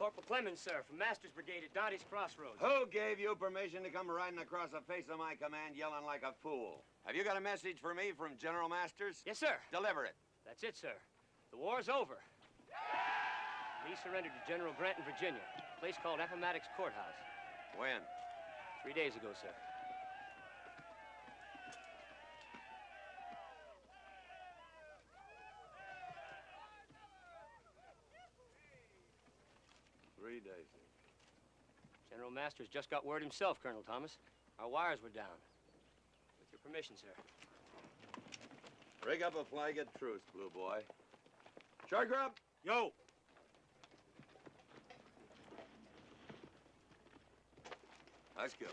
Corporal Clemens, sir, from Master's Brigade at Dante's Crossroads. Who gave you permission to come riding across the face of my command yelling like a fool? Have you got a message for me from General Masters? Yes, sir. Deliver it. That's it, sir. The war's over. Lee surrendered to General Grant in Virginia, a place called Appomattox Courthouse. When? 3 days ago, sir. General Masters just got word himself, Colonel Thomas. Our wires were down. With your permission, sir. Rig up a flag of truce, Blue Boy. Short grub. Yo! Let's go.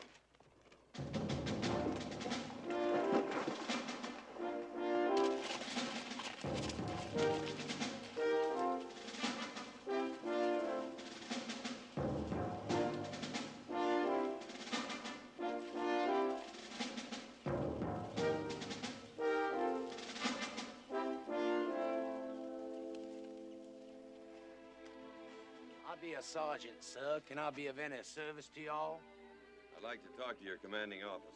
I'll be a sergeant, sir. Can I be of any service to y'all? I'd like to talk to your commanding officer.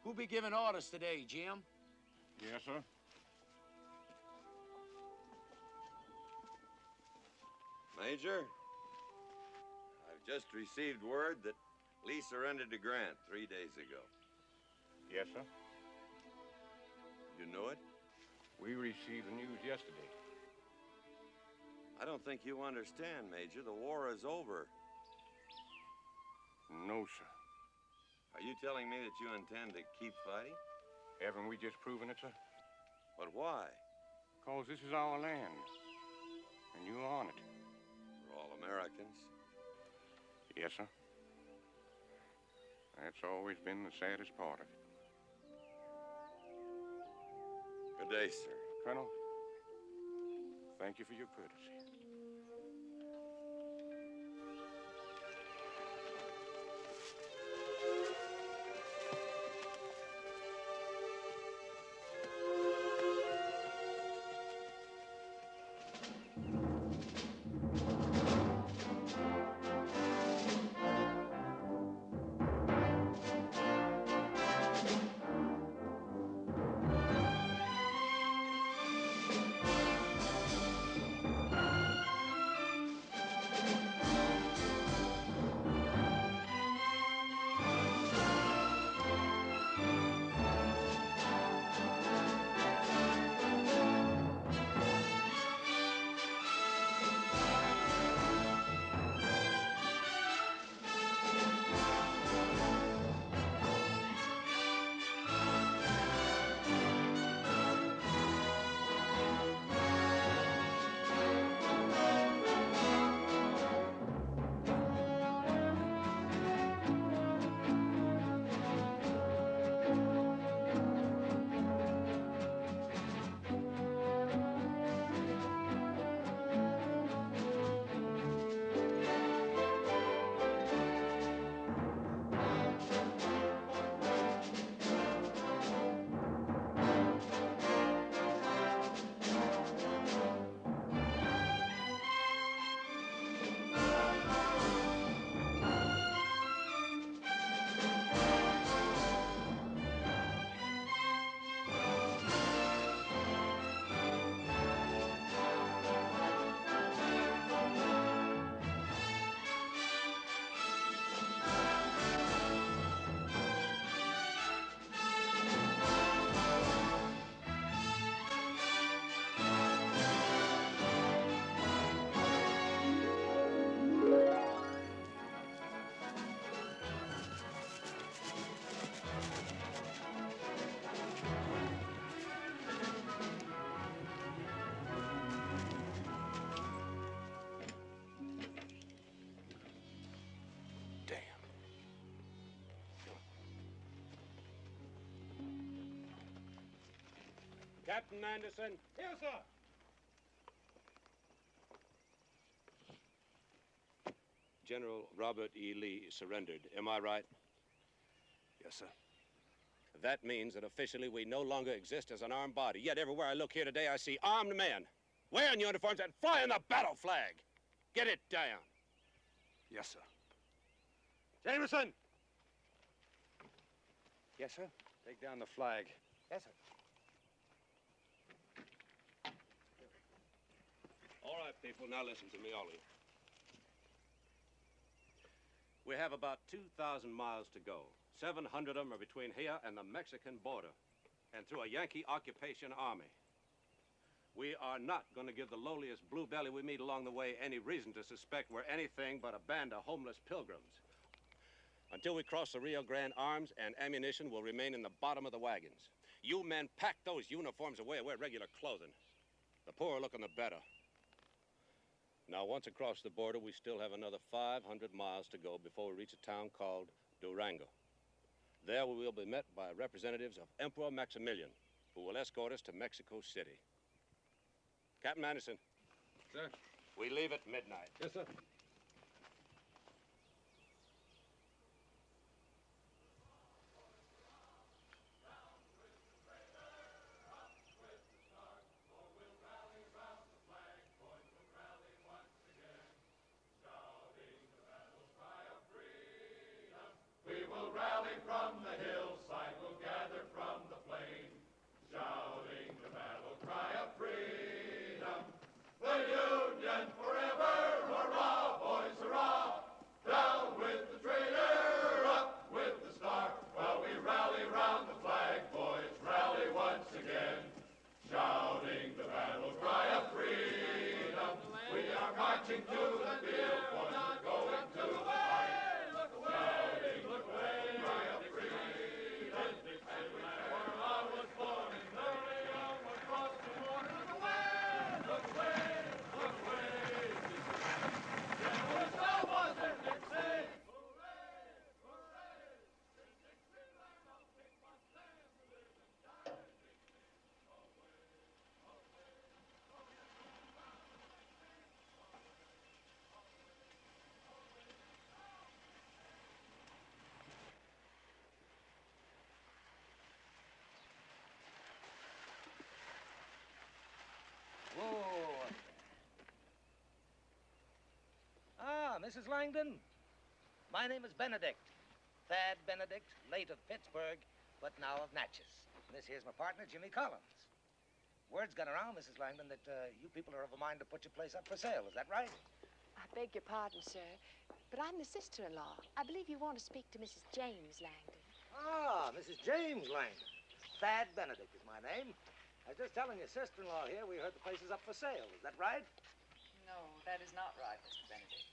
Who be giving orders today, Jim? Yes, sir. Major, I've just received word that Lee surrendered to Grant 3 days ago. Yes, sir. You know it? We received the news yesterday. I don't think you understand, Major. The war is over. No, sir. Are you telling me that you intend to keep fighting? Haven't we just proven it, sir? But why? Because this is our land, and you're on it. We're all Americans. Yes, sir. That's always been the saddest part of it. Good day, sir. Colonel, thank you for your courtesy. Captain Anderson. Here, sir. General Robert E. Lee surrendered. Am I right? Yes, sir. That means that officially we no longer exist as an armed body. Yet everywhere I look here today, I see armed men wearing uniforms and flying the battle flag. Get it down. Yes, sir. Jameson! Yes, sir. Take down the flag. Yes, sir. All right, people, now listen to me, all of you. We have about 2,000 miles to go. 700 of them are between here and the Mexican border, and through a Yankee occupation army. We are not going to give the lowliest blue belly we meet along the way any reason to suspect we're anything but a band of homeless pilgrims. Until we cross the Rio Grande, arms and ammunition will remain in the bottom of the wagons. You men pack those uniforms away and wear regular clothing. The poorer looking, the better. Now, once across the border, we still have another 500 miles to go before we reach a town called Durango. There we will be met by representatives of Emperor Maximilian, who will escort us to Mexico City. Captain Anderson. Sir. We leave at midnight. Yes, sir. Whoa. Ah, Mrs. Langdon. My name is Benedict. Thad Benedict, late of Pittsburgh, but now of Natchez. And this here's my partner, Jimmy Collins. Word's gone around, Mrs. Langdon, that you people are of a mind to put your place up for sale. Is that right? I beg your pardon, sir, but I'm the sister-in-law. I believe you want to speak to Mrs. James Langdon. Ah, Mrs. James Langdon. Thad Benedict is my name. I was just telling your sister-in-law here we heard the place is up for sale. Is that right? No, that is not right, Mr. Benedict.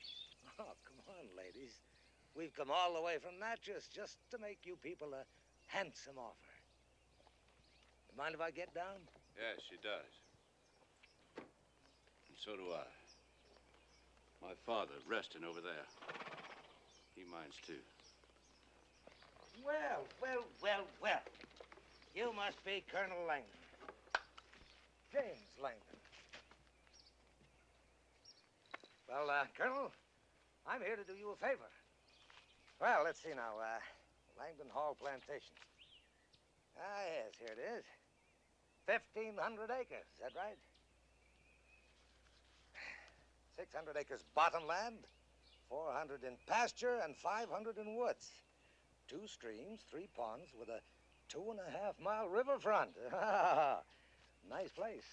Oh, come on, ladies. We've come all the way from Natchez just to make you people a handsome offer. You mind if I get down? Yes, she does. And so do I. My father resting over there. He minds too. Well, well, well, well. You must be Colonel Langdon. James Langdon. Well, Colonel, I'm here to do you a favor. Well, let's see now. Langdon Hall Plantation. Ah, yes, here it is. 1,500 acres, is that right? 600 acres bottomland, 400 in pasture, and 500 in woods. 2 streams, 3 ponds, with a 2.5-mile riverfront. Nice place.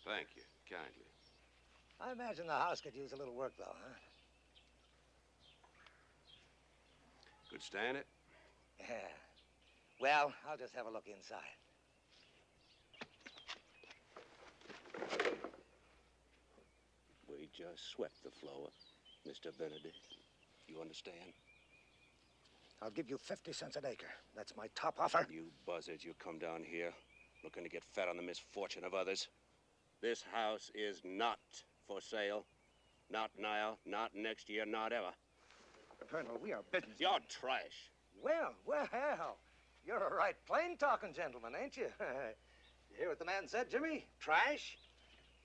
Thank you, kindly. I imagine the house could use a little work, though, huh? Could stand it? Yeah. Well, I'll just have a look inside. We just swept the floor, Mr. Benedict. You understand? I'll give you 50 cents an acre. That's my top offer. You buzzards, you come down here looking to get fat on the misfortune of others. This house is not for sale. Not now, not next year, not ever. Colonel, we are business. You're trash. Well, you're a right plain-talking gentleman, ain't you? You hear what the man said, Jimmy? Trash?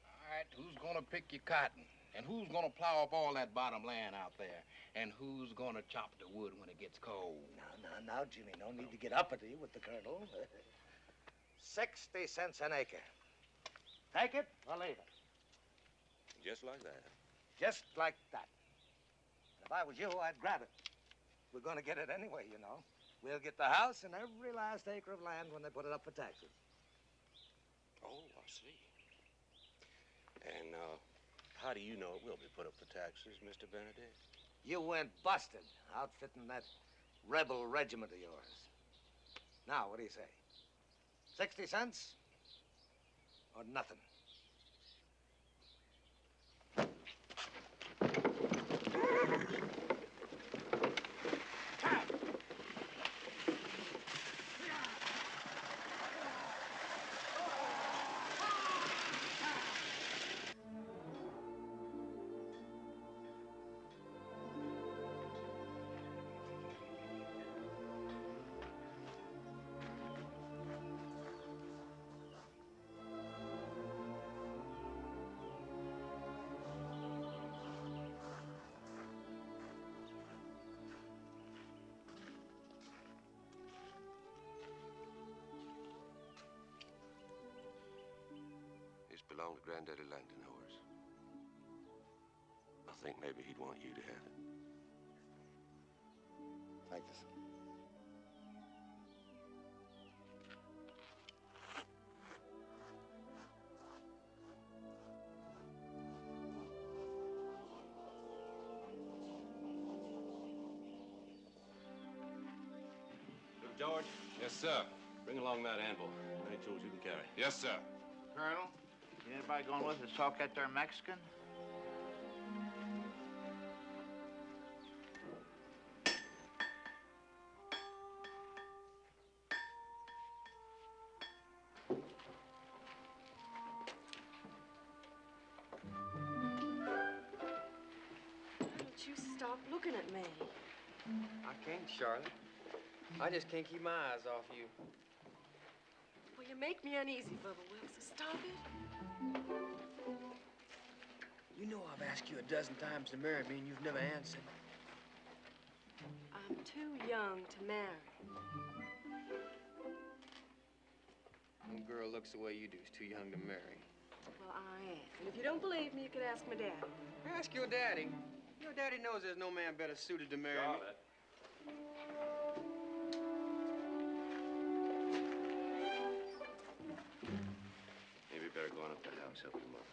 All right, who's gonna pick your cotton? And who's gonna plow up all that bottom land out there? And who's gonna chop the wood when it gets cold? Now, Jimmy, no need to get uppity with the Colonel. 60 cents an acre. Take it or leave it. Just like that. Just like that. If I was you, I'd grab it. We're going to get it anyway, you know. We'll get the house and every last acre of land when they put it up for taxes. Oh, I see. And, how do you know it will be put up for taxes, Mr. Benedict? You went busted outfitting that rebel regiment of yours. Now, what do you say? 60 cents or nothing? This belonged to Granddaddy Langdon, Horace. I think maybe he'd want you to have it. Thank you, sir. Look, George, Yes, sir. bring along that anvil. Any tools you can carry. Yes, sir. Colonel, anybody going with us talk at their Mexican? Don't you stop looking at me. I can't, Charlotte. I just can't keep my eyes off you. Well, you make me uneasy, Bubba Wilkes, so stop it. You know I've asked you a dozen times to marry me, and you've never answered. I'm too young to marry. No girl looks the way you do is too young to marry. Well, I am. And if you don't believe me, you could ask my daddy. Ask your daddy. Your daddy knows there's no man better suited to marry me. Charlotte. Maybe you better go on up to the house, help your mother.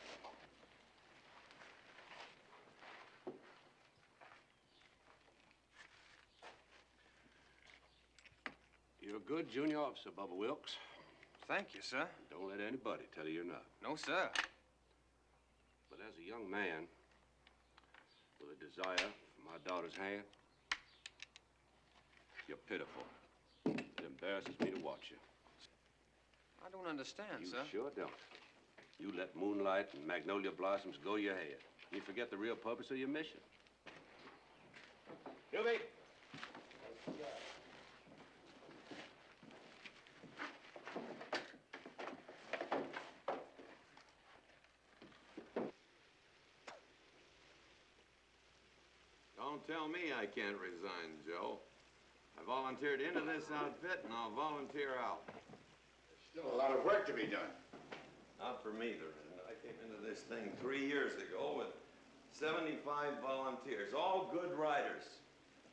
You're a good junior officer, Bubba Wilkes. Thank you, sir. Don't let anybody tell you you're not. No, sir. But as a young man with a desire for my daughter's hand, you're pitiful. It embarrasses me to watch you. I don't understand, You sir. sure don't. You let moonlight and magnolia blossoms go your head. You forget the real purpose of your mission. Gilby! Don't tell me I can't resign, Joe. I volunteered into this outfit, and I'll volunteer out. Still a lot of work to be done. Not for me, there isn't. I came into this thing 3 years ago with 75 volunteers, all good riders.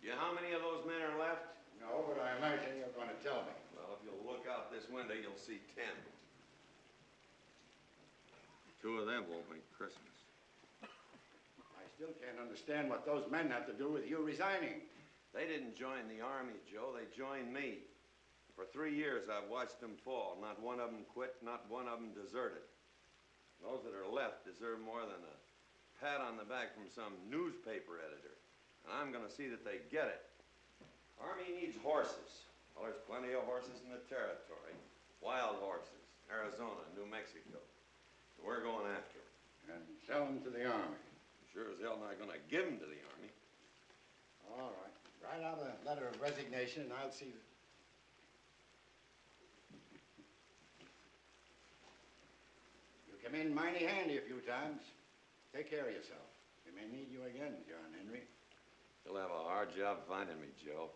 You know how many of those men are left? No, but I imagine you're going to tell me. Well, if you'll look out this window, you'll see 10. 2 of them won't make Christmas. I still can't understand what those men have to do with you resigning. They didn't join the Army, Joe. They joined me. For 3 years, I've watched them fall. Not one of them quit, not one of them deserted. Those that are left deserve more than a pat on the back from some newspaper editor. And I'm going to see that they get it. Army needs horses. Well, there's plenty of horses in the territory. Wild horses, Arizona, New Mexico. So we're going after them. And sell them to the Army. Sure as hell not going to give them to the Army. All right. Write out a letter of resignation, and I'll see. You come in mighty handy a few times. Take care of yourself. We may need you again, John Henry. You'll have a hard job finding me, Joe.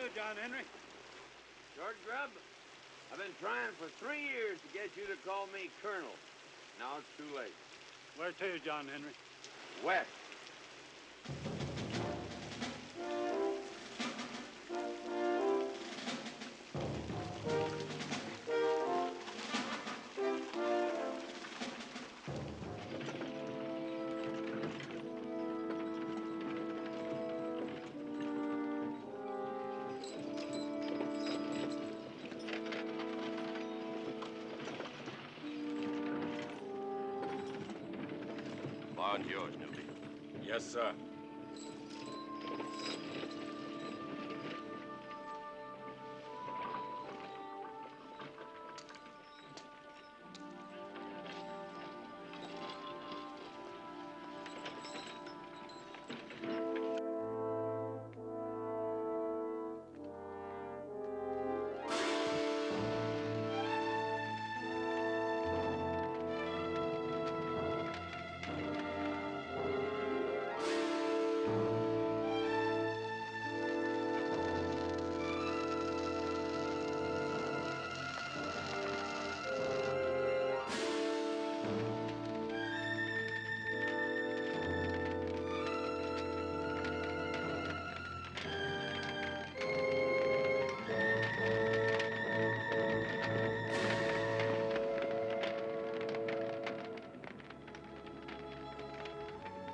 do, John Henry? Short Grub, I've been trying for 3 years to get you to call me Colonel. Now it's too late. Where to, John Henry? West. Bond's yours, Newbie. Yes, sir.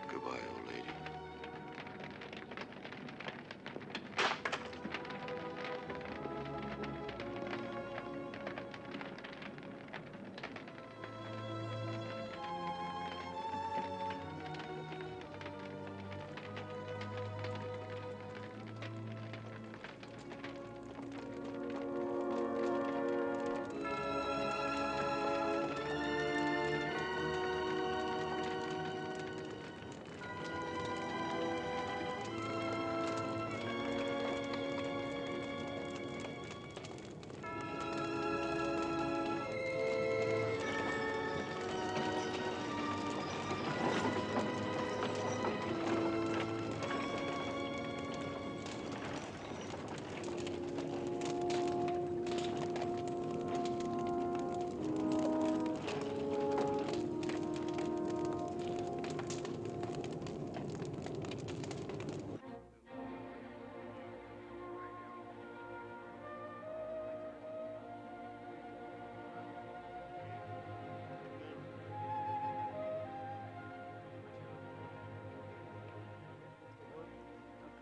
Goodbye, old lady.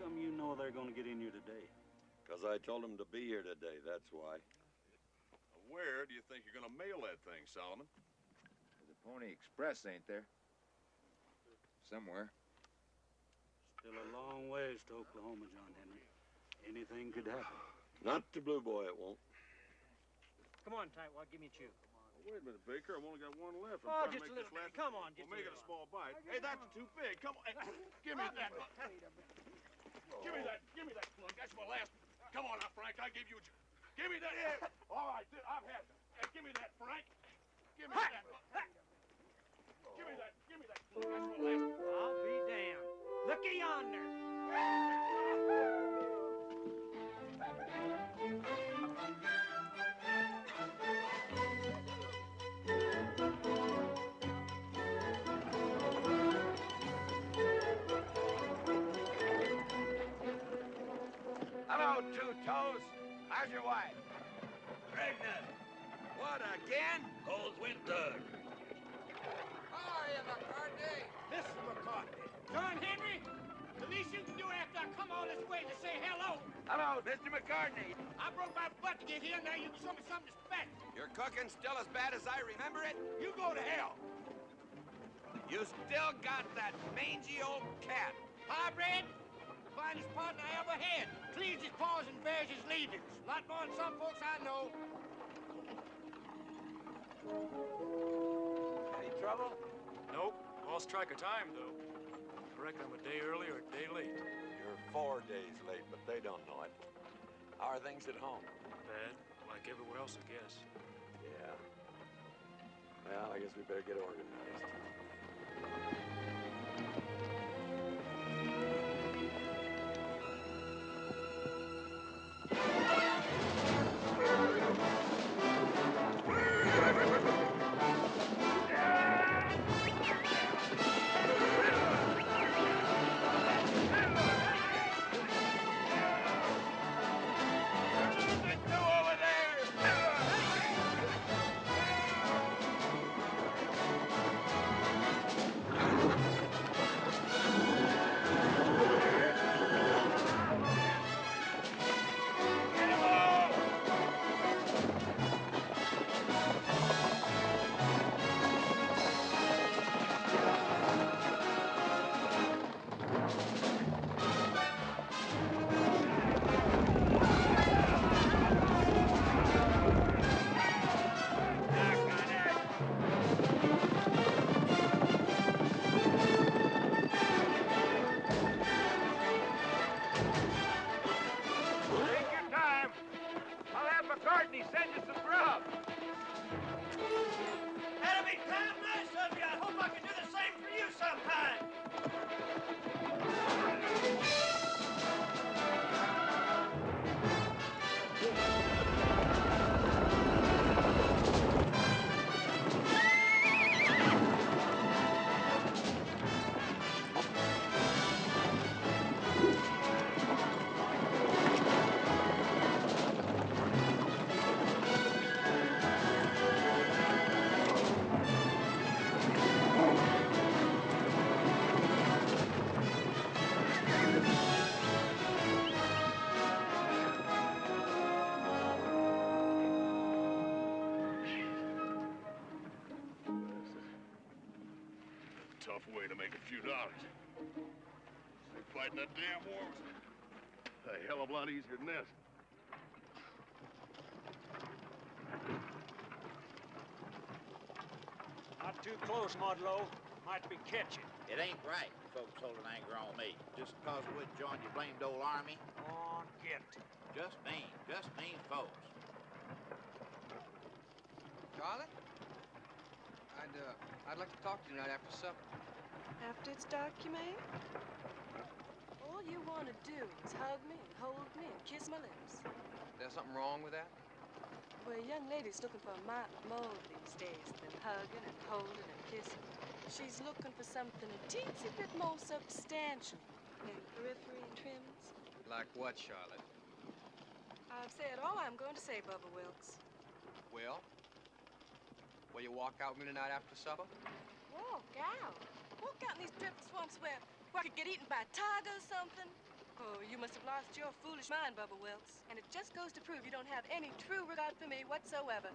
How come you know they're going to get in here today? Because I told them to be here today, that's why. Where do you think you're gonna mail that thing, Solomon? There's a Pony Express, ain't there? Somewhere. Still a long ways to Oklahoma, John Henry. Anything could happen. Not to Blue Boy, it won't. Come on, Tightwad, give me a chew. Wait a minute, Baker. I've only got one left. Oh, I'm trying just to a make little this bit. Come on, just We'll make a it a little. small bite. Hey, that's too big. Come on. Hey, give me that. Give me that. Give me that plug. That's my last. Come on now, Frank. I give you. Give me that. Yeah. All right, I've had it. Hey, give me that, Frank. Give me that. Give me that. Give me that plug. That's my last. I'll be damned. Looky yonder. Hello, Two Toes. How's your wife? Pregnant. What, again? Cold winter. How are you, McCartney? Mr. McCartney. John Henry, the least you can do after I come all this way to say hello. Hello, Mr. McCartney. I broke my butt to get here, now you can show me some respect. Your cooking's still as bad as I remember it? You go to hell. You still got that mangy old cat. Hybrid, the finest partner I ever had. Cleans his paws and bears his leavings. A lot more than some folks I know. Any trouble? Nope. Lost track of time, though. I reckon I'm a day early or a day late. You're 4 days late, but they don't know it. How are things at home? Bad, like everywhere else, I guess. Yeah. Well, I guess we better get organized. and he sends you some grub. That'll be damn nice of you. I hope I can do the same for you sometime. Tough way to make a few dollars. Fighting that damn war was a hell of a lot easier than this. Not too close, Modlow. Might be catching. It ain't right, folks holding anger on me. Just because we joined your blamed old army. On, get. Just mean folks. Charlotte? I'd like to talk to you tonight after supper. After it's dark, you mean? All you want to do is hug me and hold me and kiss my lips. There's something wrong with that? Well, a young lady's looking for a mite more these days than hugging and holding and kissing. She's looking for something a teensy bit more substantial than periphery and trims. Like what, Charlotte? I've said all I'm going to say, Bubba Wilkes. Well? Will you walk out with me tonight after supper? Walk out? Walk out in these dreadful swamps where I could get eaten by a tiger or something? Oh, you must have lost your foolish mind, Bubba Wilkes. And it just goes to prove you don't have any true regard for me whatsoever.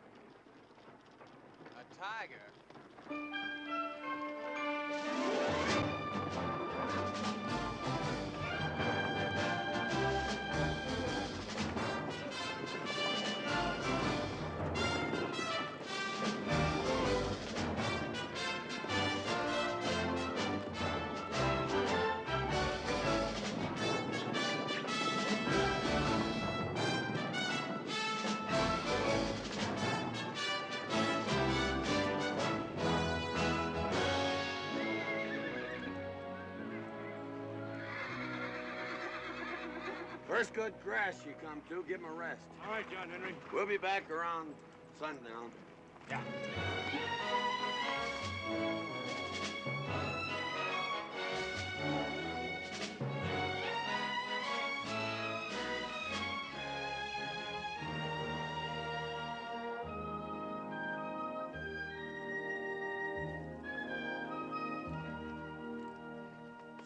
A tiger? First good grass you come to, give him a rest. All right, John Henry. We'll be back around sundown. Yeah.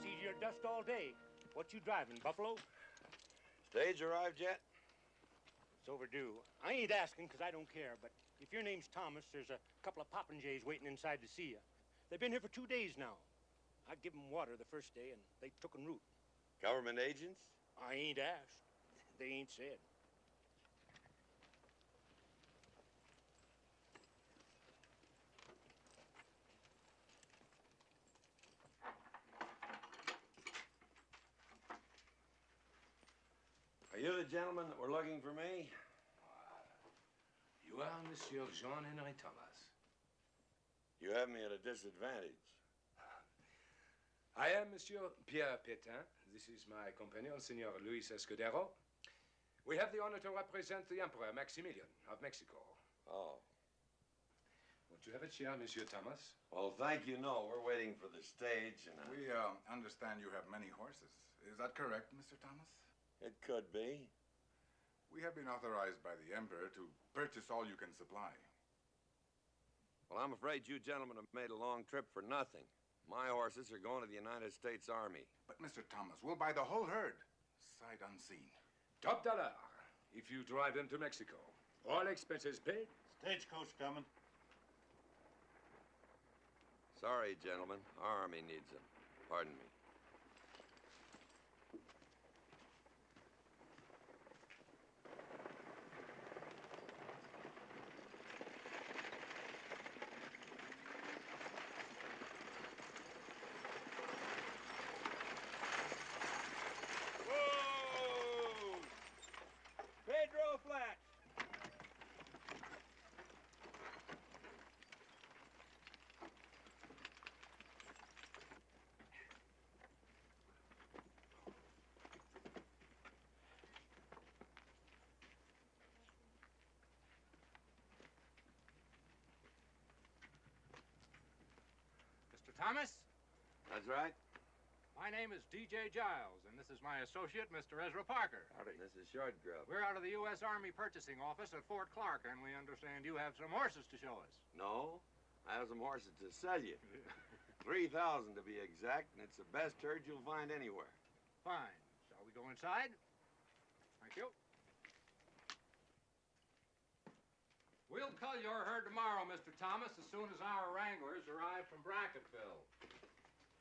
See your dust all day. What you driving, Buffalo? Stage arrived yet? It's overdue. I ain't asking because I don't care, but if your name's Thomas, there's a couple of popinjays waiting inside to see you. They've been here for 2 days now. I give them water the first day, and they took en route. Government agents? I ain't asked. They ain't said. Are you the gentleman that were looking for me? You are Monsieur Jean-Henri Thomas. You have me at a disadvantage. I am Monsieur Pierre Pétain. This is my companion, Senor Luis Escudero. We have the honor to represent the Emperor Maximilian of Mexico. Oh. Won't you have a chair, Monsieur Thomas? Well, thank you. No, we're waiting for the stage and... We understand you have many horses. Is that correct, Mr. Thomas? It could be. We have been authorized by the Emperor to purchase all you can supply. Well, I'm afraid you gentlemen have made a long trip for nothing. My horses are going to the United States Army. But, Mr. Thomas, we'll buy the whole herd, sight unseen. Top dollar, if you drive them to Mexico. All expenses paid. Stagecoach coming. Sorry, gentlemen. Our army needs them. Pardon me. Pedro Flat. Thomas? That's right. My name is D.J. Giles, and this is my associate, Mr. Ezra Parker. Howdy. This is Short Grub. We're out of the U.S. Army Purchasing Office at Fort Clark, and we understand you have some horses to show us. No, I have some horses to sell you. 3,000 to be exact, and it's the best herd you'll find anywhere. Fine. Shall we go inside? Thank you. We'll cull your herd tomorrow, Mr. Thomas, as soon as our wranglers arrive from Bracketville.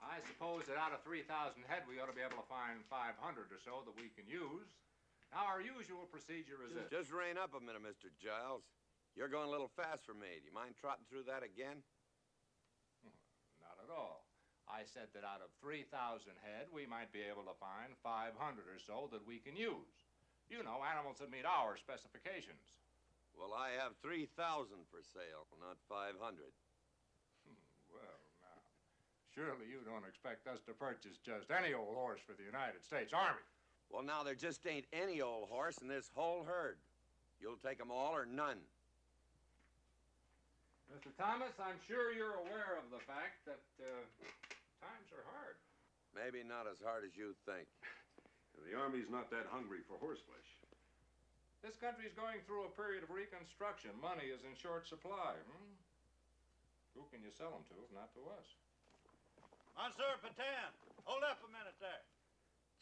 I suppose that out of 3,000 head, we ought to be able to find 500 or so that we can use. Now, our usual procedure is this. Just rein up a minute, Mr. Giles. You're going a little fast for me. Do you mind trotting through that again? Not at all. I said that out of 3,000 head, we might be able to find 500 or so that we can use. You know, animals that meet our specifications. Well, I have 3,000 for sale, not 500. Well, now, surely you don't expect us to purchase just any old horse for the United States Army. Well, now, there just ain't any old horse in this whole herd. You'll take them all or none. Mr. Thomas, I'm sure you're aware of the fact that times are hard. Maybe not as hard as you think. The Army's not that hungry for horseflesh. This country's going through a period of reconstruction. Money is in short supply. Who can you sell them to if not to us? Monsieur Patan, hold up a minute there.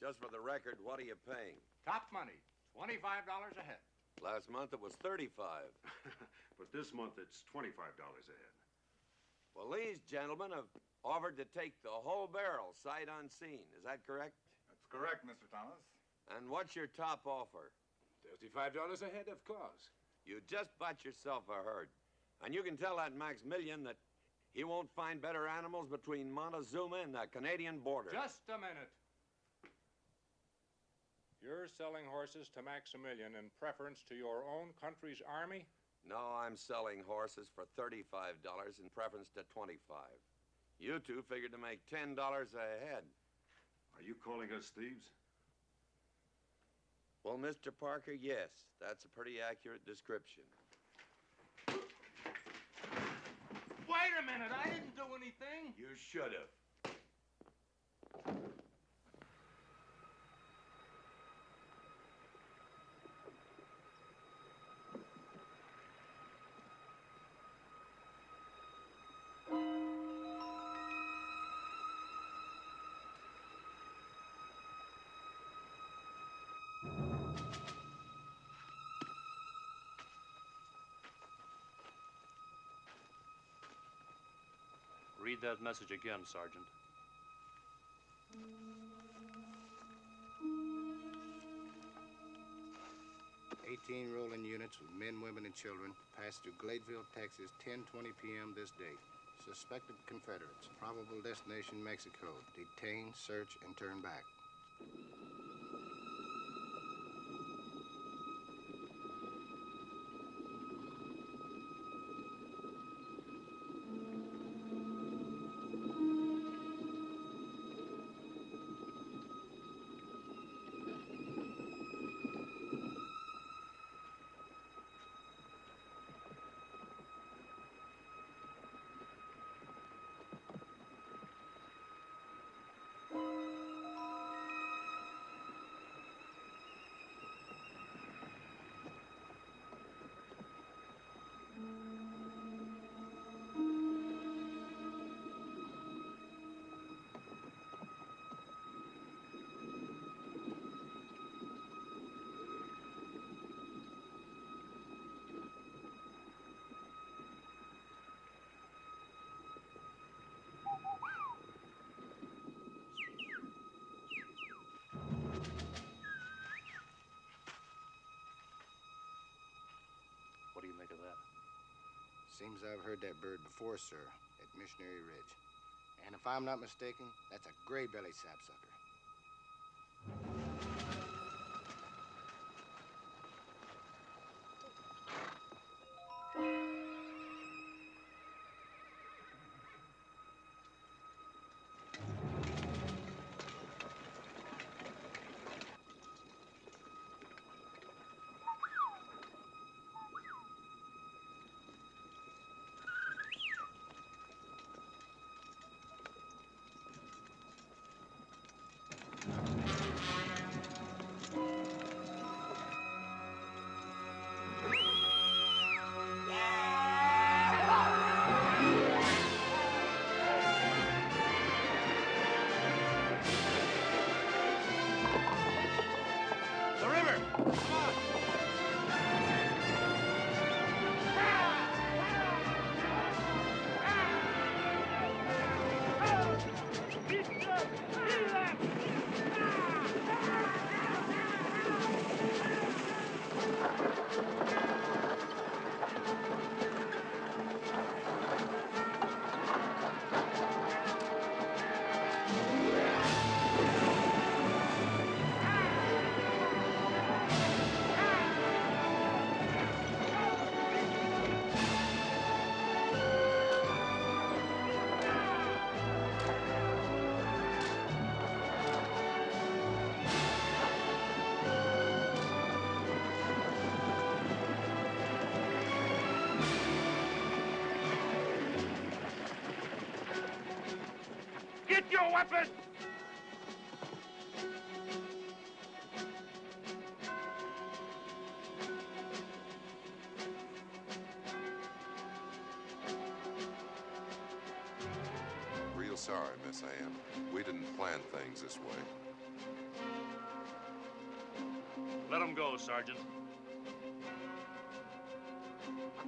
Just for the record, what are you paying? Top money, $25 a head. Last month it was 35. But this month it's $25 a head. Well, these gentlemen have offered to take the whole barrel, sight unseen. Is that correct? That's correct, Mr. Thomas. And what's your top offer? $35 a head, of course. You just bought yourself a herd. And you can tell that Maximilian that he won't find better animals between Montezuma and the Canadian border. Just a minute. You're selling horses to Maximilian in preference to your own country's army? No, I'm selling horses for $35 in preference to $25. You two figured to make $10 a head. Are you calling us thieves? Well, Mr. Parker, yes. That's a pretty accurate description. Wait a minute, I didn't do anything. You should have. Read that message again, Sergeant. "18 rolling units with men, women, and children passed through Gladeville, Texas, 10:20 p.m. this date. Suspected Confederates. Probable destination, Mexico. Detain, search, and turn back." What do you make of that? Seems I've heard that bird before, sir, at Missionary Ridge. And if I'm not mistaken, that's a gray-bellied sapsucker. weapon! Real sorry, Miss Ann. We didn't plan things this way. Let him go, Sergeant.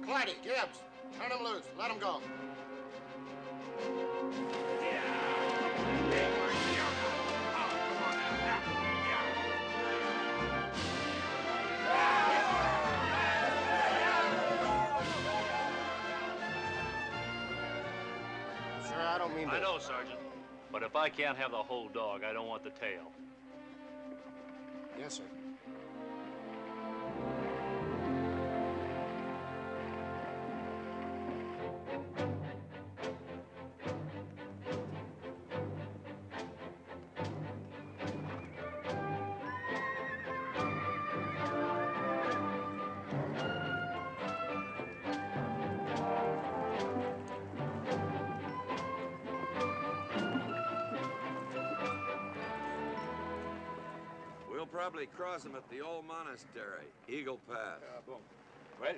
Clyde, Gibbs, turn him loose. Let him go. Sir, I don't mean to... I know, Sergeant. But if I can't have the whole dog, I don't want the tail. Yes, sir. We'll probably cross them at the old monastery, Eagle Pass. Bon. Well,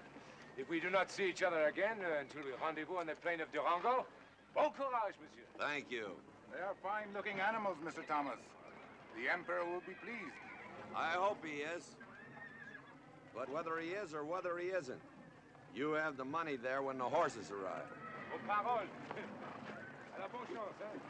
if we do not see each other again until we rendezvous on the plain of Durango, bon courage, monsieur. Thank you. They are fine-looking animals, Mr. Thomas. The Emperor will be pleased. I hope he is. But whether he is or whether he isn't, you have the money there when the horses arrive. Vos paroles. À la bonne chance, hein?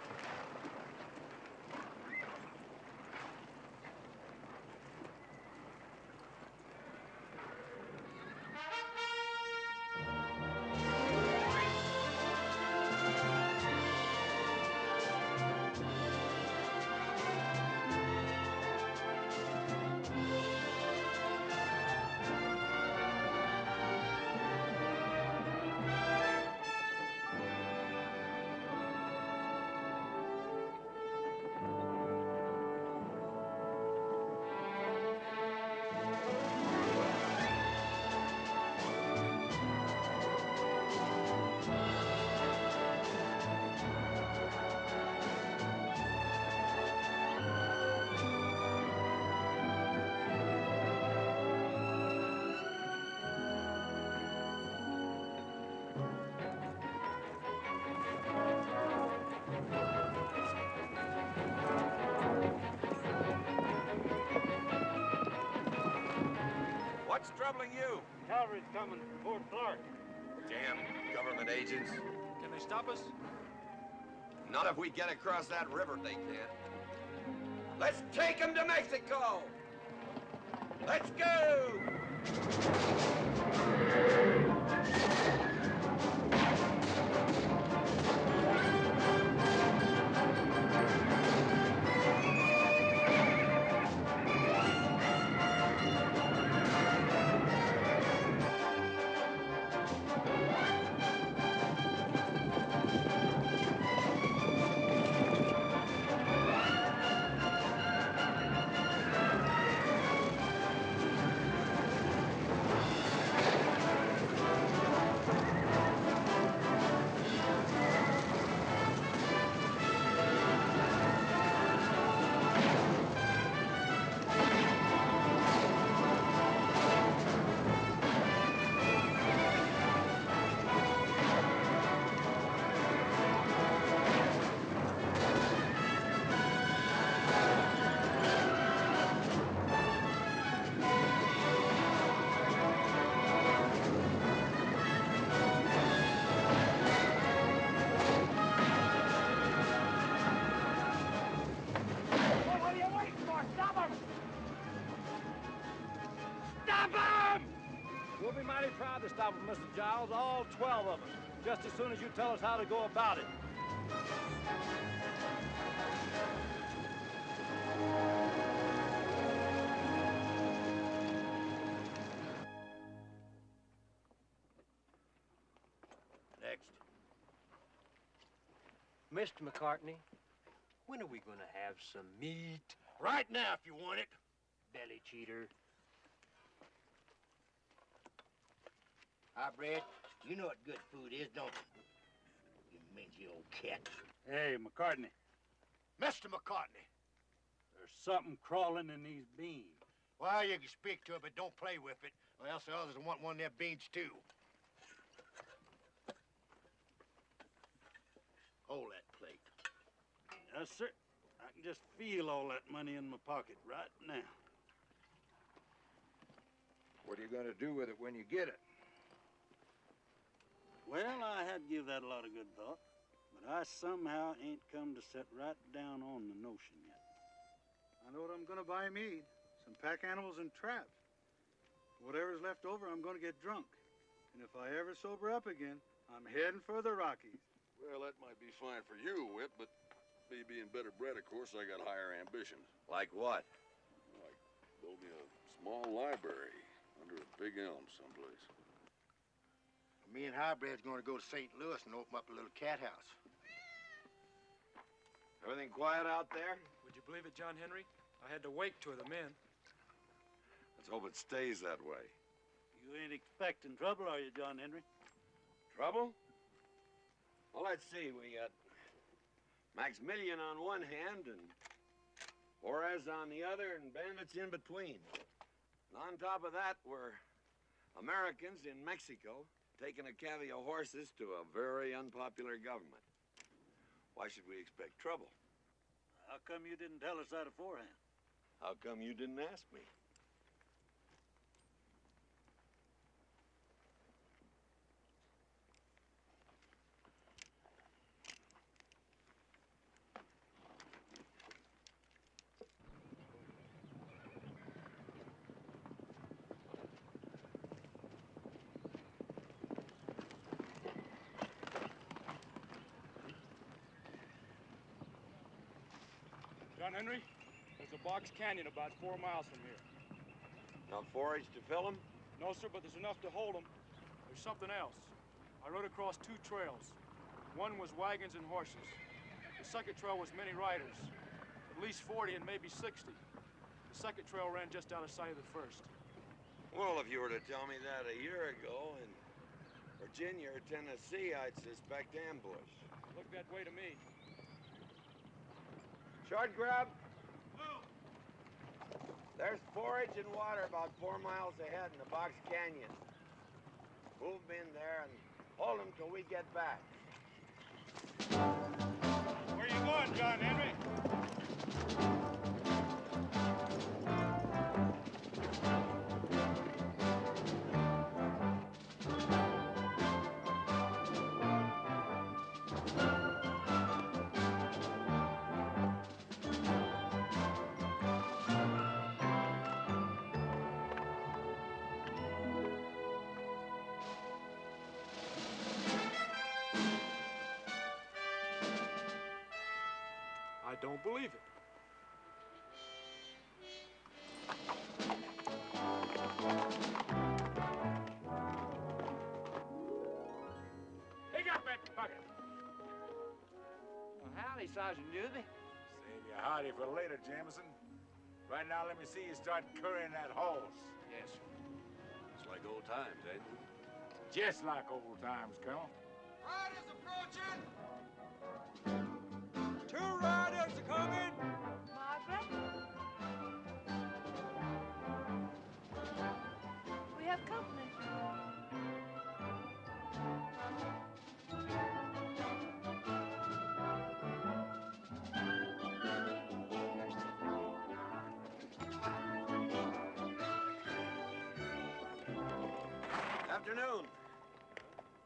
What's troubling you? Cavalry's coming from Fort Clark. Damn government agents. Can they stop us? Not if we get across that river, they can't. Let's take them to Mexico! Let's go! We'll be mighty proud to stop with Mr. Giles, all 12 of us, just as soon as you tell us how to go about it. Next. Mr. McCartney, when are we going to have some meat? Right now, if you want it. Belly cheater. Hi, Brad. You know what good food is, don't you? You mangy old cat. Hey, McCartney. Mr. McCartney. There's something crawling in these beans. Well, you can speak to it, but don't play with it, or else the others will want one of their beans, too. Hold that plate. Yes, sir. I can just feel all that money in my pocket right now. What are you going to do with it when you get it? Well, I had to give that a lot of good thought, but I somehow ain't come to set right down on the notion yet. I know what I'm gonna buy me. Some pack animals and traps. Whatever's left over, I'm gonna get drunk. And if I ever sober up again, I'm heading for the Rockies. Well, that might be fine for you, Whip, but me being better bred, of course, I got higher ambitions. Like what? Like building a small library under a big elm someplace. Me and Highbred's going to go to St. Louis and open up a little cat house. Everything quiet out there? Would you believe it, John Henry? I had to wake two of the men. Let's hope it stays that way. You ain't expecting trouble, are you, John Henry? Trouble? Well, let's see. We got Maximilian on one hand and Juarez on the other and bandits in between. And on top of that, we're Americans in Mexico taking a cavy of horses to a very unpopular government. Why should we expect trouble? How come you didn't tell us that beforehand? How come you didn't ask me? John Henry, there's a box canyon about 4 miles from here. Enough forage to fill them? No, sir, but there's enough to hold them. There's something else. I rode across 2 trails. One was wagons and horses. The second trail was many riders, at least 40 and maybe 60. The second trail ran just out of sight of the first. Well, if you were to tell me that a year ago in Virginia or Tennessee, I'd suspect ambush. Looked that way to me. Short grub? There's forage and water about 4 miles ahead in the Box Canyon. Move them in there and hold them till we get back. Where you going, John Henry? I don't believe it. Pick up that bucket. Well, howdy, Sergeant Newby. Save your howdy for later, Jameson. Right now, let me see you start currying that horse. Yes, sir. It's like old times, ain't it? Just like old times, Colonel. Riders approaching! 2 riders are coming! Margaret? We have company. Afternoon.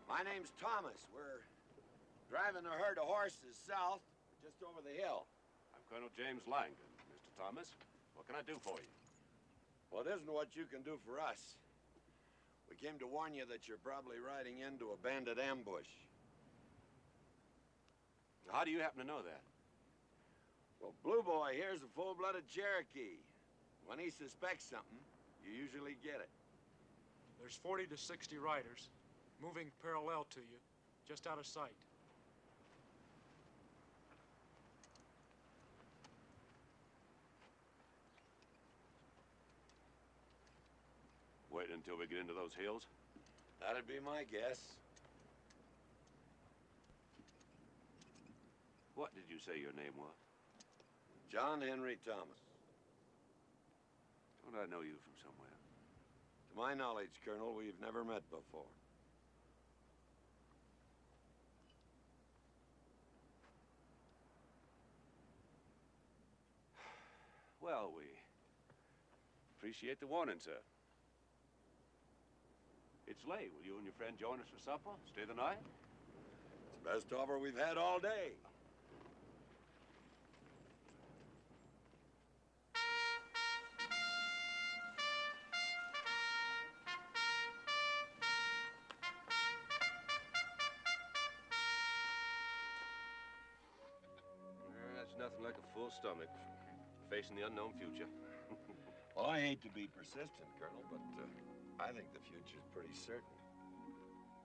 My name's Thomas. We're driving a herd of horses south, just over the hill. I'm Colonel James Langdon. Mr. Thomas, what can I do for you? Well, it isn't what you can do for us. We came to warn you that you're probably riding into a bandit ambush. How do you happen to know that? Well, Blue Boy here's a full-blooded Cherokee. When he suspects something, you usually get it. There's 40 to 60 riders moving parallel to you, just out of sight. Wait until we get into those hills? That'd be my guess. What did you say your name was? John Henry Thomas. Don't I know you from somewhere? To my knowledge, Colonel, we've never met before. Well, we appreciate the warning, sir. It's late. Will you and your friend join us for supper? Stay the night? It's the best offer we've had all day. That's nothing like a full stomach facing the unknown future. Well, I hate to be persistent, Colonel, but I think the future's pretty certain.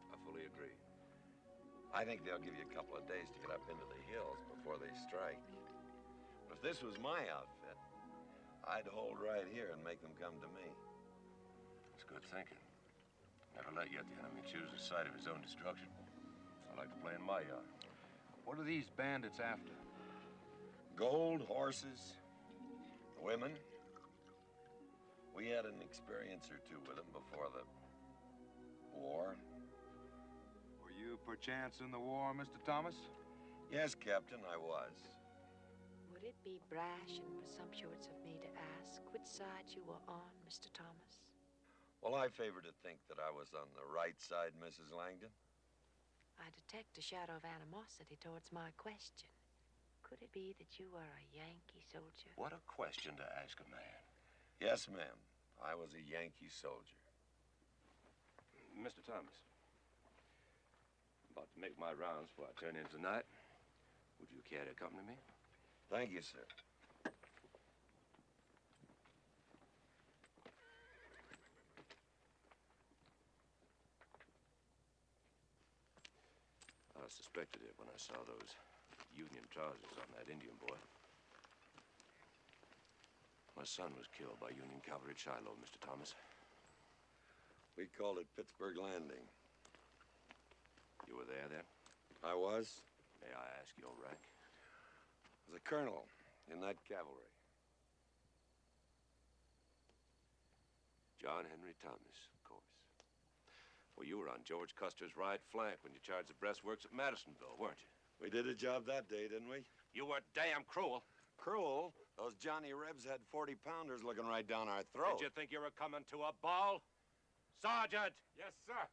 I fully agree. I think they'll give you a couple of days to get up into the hills before they strike. But if this was my outfit, I'd hold right here and make them come to me. It's good thinking. Never let yet the enemy choose the site of his own destruction. I like to play in my yard. What are these bandits after? Gold, horses, women. We had an experience or two with them before the war. Were you perchance in the war, Mr. Thomas? Yes, Captain, I was. Would it be brash and presumptuous of me to ask which side you were on, Mr. Thomas? Well, I favor to think that I was on the right side, Mrs. Langdon. I detect a shadow of animosity towards my question. Could it be that you were a Yankee soldier? What a question to ask a man. Yes, ma'am. I was a Yankee soldier. Mr. Thomas, I'm about to make my rounds before I turn in tonight. Would you care to accompany me? Thank you, sir. I suspected it when I saw those Union trousers on that Indian boy. My son was killed by Union cavalry at Shiloh, Mr. Thomas. We called it Pittsburgh Landing. You were there then? I was. May I ask your rank? I was a colonel in that cavalry. John Henry Thomas, of course. Well, you were on George Custer's right flank when you charged the breastworks at Madisonville, weren't you? We did a job that day, didn't we? You were damn cruel. Cruel? Those Johnny Rebs had 40-pounders looking right down our throat. Did you think you were coming to a ball? Sergeant! Yes, sir.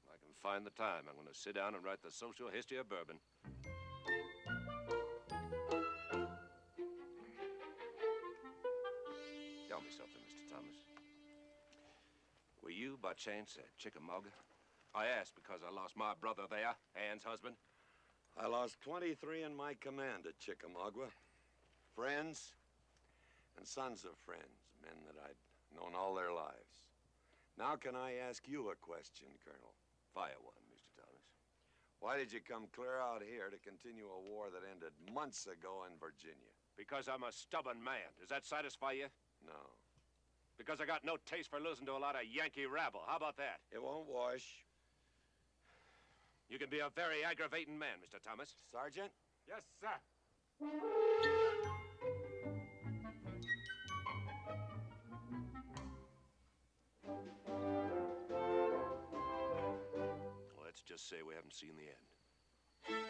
I can find the time. I'm going to sit down and write the social history of bourbon. Tell me something, Mr. Thomas. Were you, by chance, at Chickamauga? I asked because I lost my brother there, Ann's husband. I lost 23 in my command at Chickamauga. Friends and sons of friends, men that I'd known all their lives. Now can I ask you a question, Colonel? Fire one, Mr. Thomas. Why did you come clear out here to continue a war that ended months ago in Virginia? Because I'm a stubborn man. Does that satisfy you? No. Because I got no taste for losing to a lot of Yankee rabble. How about that? It won't wash. You can be a very aggravating man, Mr. Thomas. Sergeant? Yes, sir. Let's just say we haven't seen the end.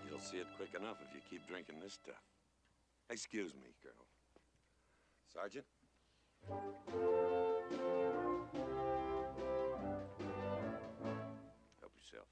You'll see it quick enough if you keep drinking this stuff. Excuse me, Colonel. Sergeant? Help yourself.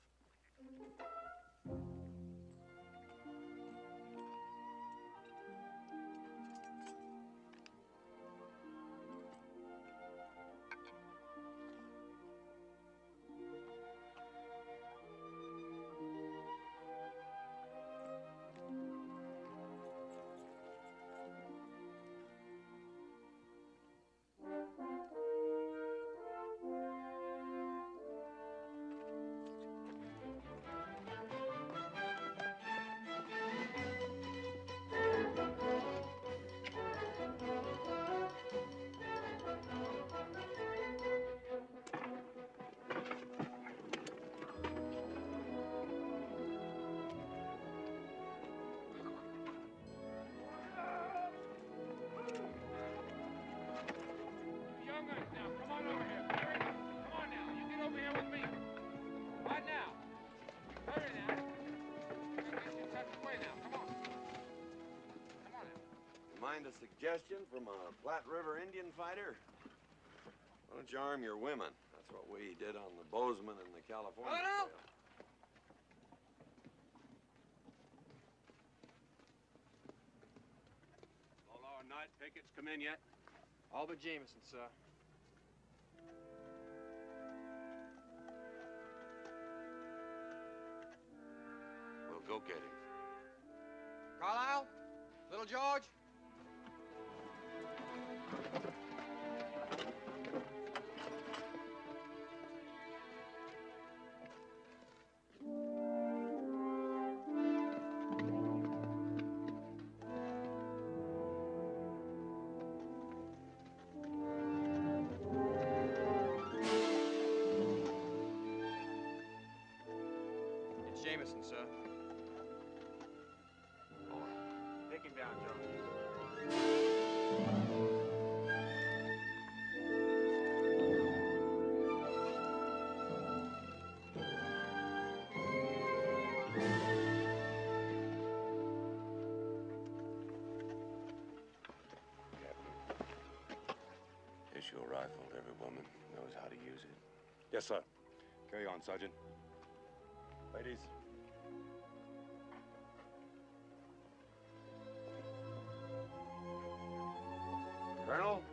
Mind a suggestion from a Platte River Indian fighter? Why don't you arm your women? That's what we did on the Bozeman and the California Trail. All our night pickets come in yet? All but Jameson, sir. We'll go get him. Carlisle? Little George? It's Jameson, sir. Take him down, Joe. Issue a rifle to every woman knows how to use it. Yes, sir. Carry on, Sergeant. Ladies. Colonel?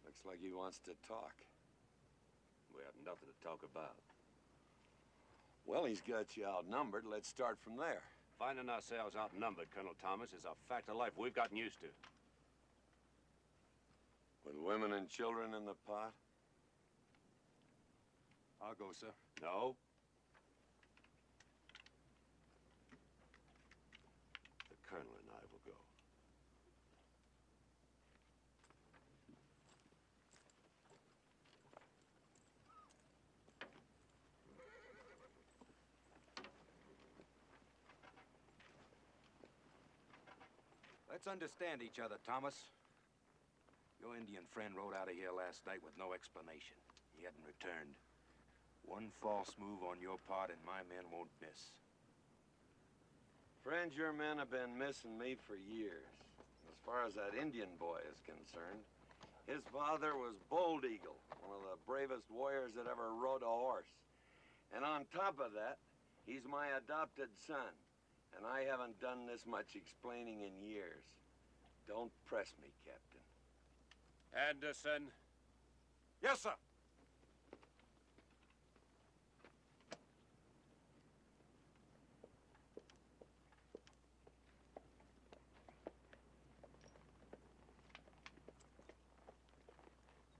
Looks like he wants to talk. We have nothing to talk about. Well, he's got you outnumbered. Let's start from there. Finding ourselves outnumbered, Colonel Thomas, is a fact of life we've gotten used to. With women and children in the pot? I'll go, sir. No. The Colonel and I will go. Let's understand each other, Thomas. Your Indian friend rode out of here last night with no explanation. He hadn't returned. One false move on your part and my men won't miss. Friend, your men have been missing me for years. As far as that Indian boy is concerned, his father was Bold Eagle, one of the bravest warriors that ever rode a horse. And on top of that, he's my adopted son. And I haven't done this much explaining in years. Don't press me, Captain. Anderson. Yes, sir.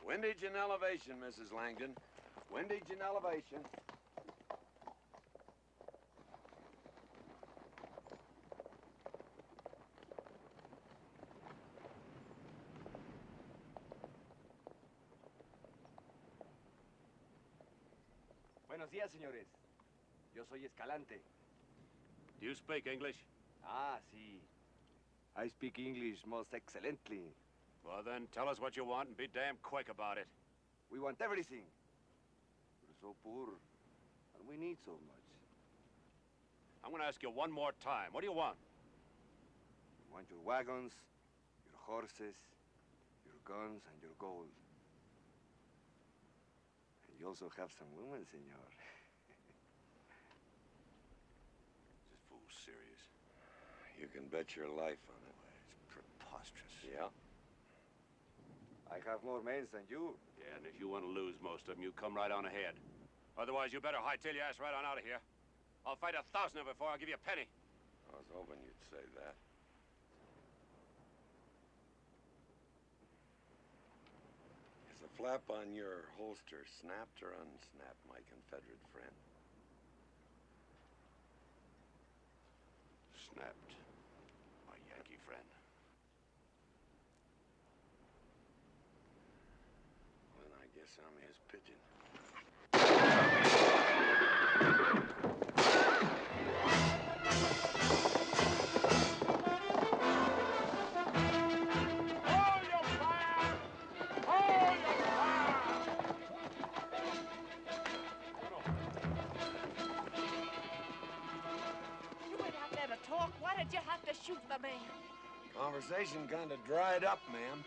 Windage and elevation, Mrs. Langdon. Windage and elevation. Buenos días, señores. Yo soy Escalante. Do you speak English? Ah, sí. I speak English most excellently. Well, then, tell us what you want and be damn quick about it. We want everything. We're so poor, and we need so much. I'm going to ask you one more time. What do you want? We want your wagons, your horses, your guns, and your gold. And you also have some women, senor. This fool's serious. You can bet your life on it. It's preposterous. Yeah? I have more men than you. Yeah, and if you want to lose most of them, you come right on ahead. Otherwise, you better hightail your ass right on out of here. I'll fight 1,000 of them before I'll give you a penny. I was hoping you'd say that. Is the flap on your holster snapped or unsnapped, my Confederate friend? Snapped, my Yankee friend. Then I guess I'm his pigeon. other man? Conversation kind of dried up, ma'am.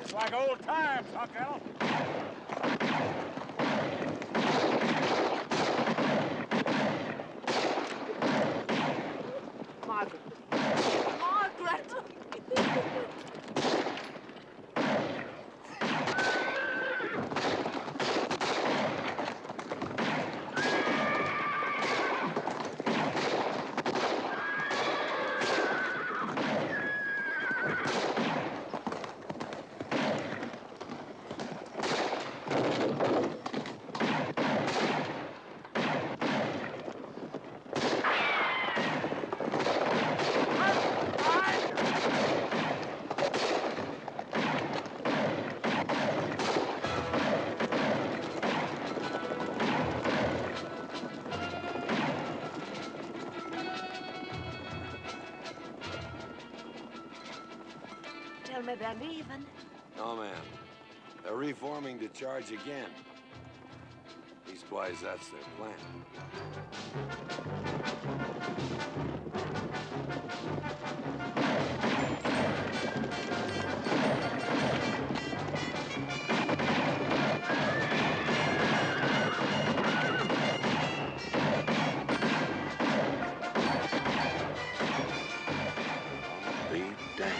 It's like old times, huh, Colonel? Margaret. Margaret! Tell me they're leaving. No, ma'am. They're reforming to charge again. Leastwise, that's their plan. I'll be damned.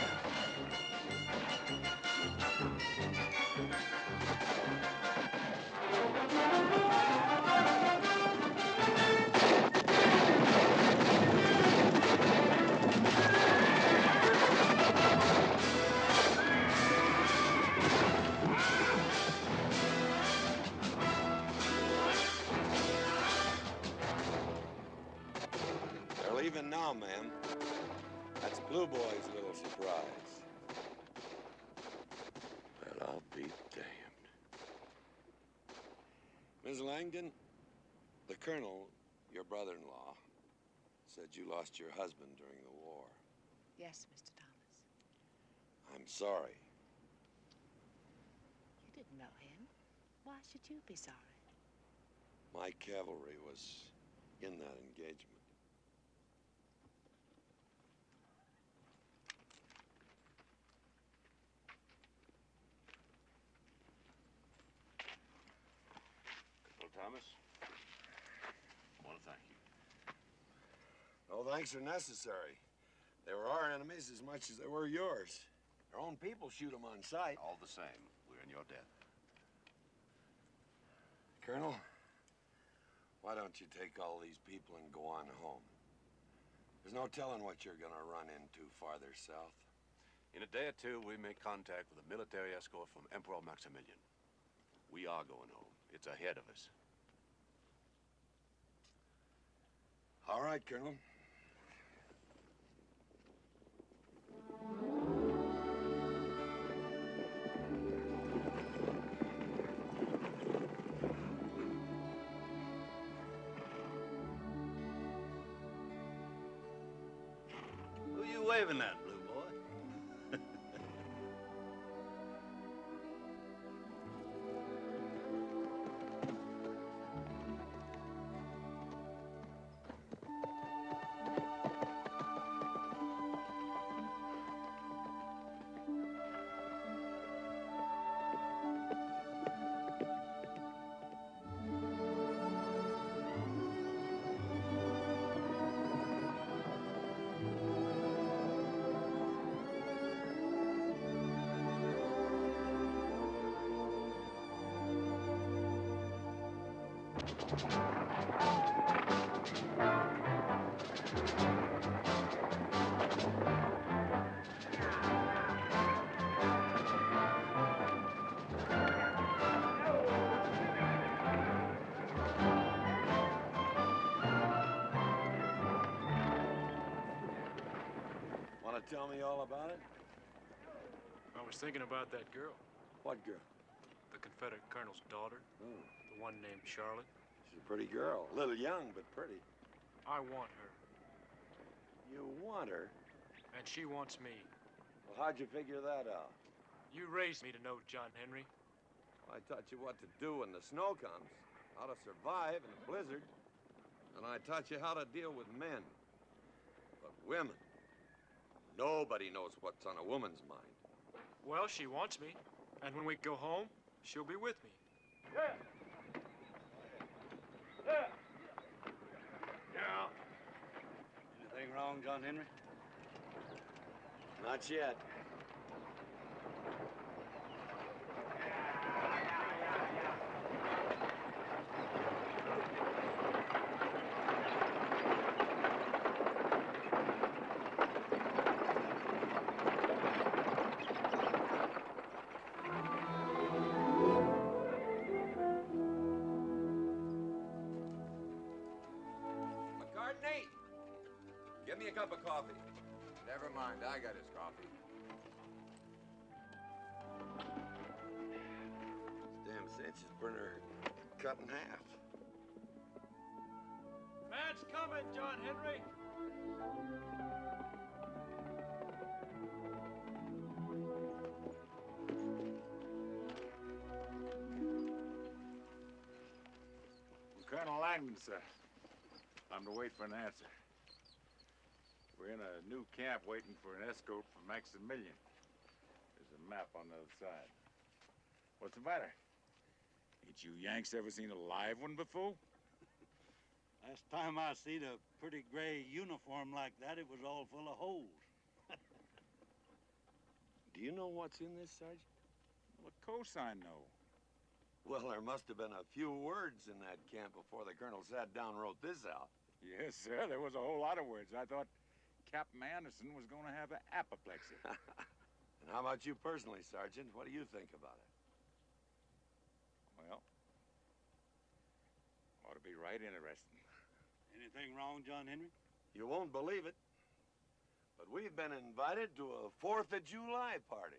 They're leaving now, ma'am. That's Blue Boy's little surprise. Well, I'll be damned. Miss Langdon, the colonel, your brother-in-law, said you lost your husband during the war. Yes, Mr. Thomas. I'm sorry. You didn't know him. Why should you be sorry? My cavalry was in that engagement. Well, Thomas, I want to thank you. No thanks are necessary. They were our enemies as much as they were yours. Their own people shoot them on sight. All the same, we're in your debt. Colonel, why don't you take all these people and go on home? There's no telling what you're gonna run into farther south. In a day or two, we make contact with a military escort from Emperor Maximilian. We are going home. It's ahead of us. All right, Colonel. Who you waving at, Blue Boy? Want to tell me all about it? was thinking about that girl. What girl? The Confederate colonel's daughter. Oh, The one named Charlotte. she's a pretty girl. A little young, but pretty. I want her. You want her? And she wants me. Well, how'd you figure that out? You raised me to know John Henry. I taught you what to do when the snow comes, how to survive in a blizzard, and I taught you how to deal with men. But women, nobody knows what's on a woman's mind. Well, she wants me. And when we go home, she'll be with me. Yeah. Anything wrong, John Henry? Not yet. McCartney, give me a cup of coffee. Never mind, I got his coffee. This damn cinch is burner cut in half. Man's coming, John Henry. Colonel Langdon, sir. I'm to wait for an answer. We're in a new camp waiting for an escort from Maximilian. There's a map on the other side. What's the matter? Ain't you Yanks ever seen a live one before? Last time I seen a pretty gray uniform like that, it was all full of holes. Do you know what's in this, Sergeant? Well, of course I know. Well, there must have been a few words in that camp before the colonel sat down and wrote this out. Yes, sir, there was a whole lot of words. I thought Captain Anderson was going to have an apoplexy. And how about you personally, Sergeant? What do you think about it? Well, ought to be right interesting. Anything wrong, John Henry? You won't believe it, but we've been invited to a 4th of July party.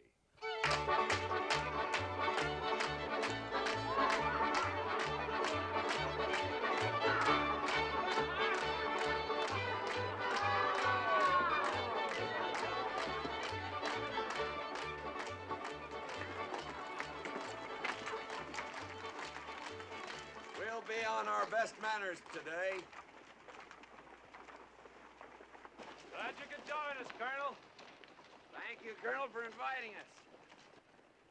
We'll be on our best manners today. Glad you could join us, Colonel. Thank you, Colonel, for inviting us.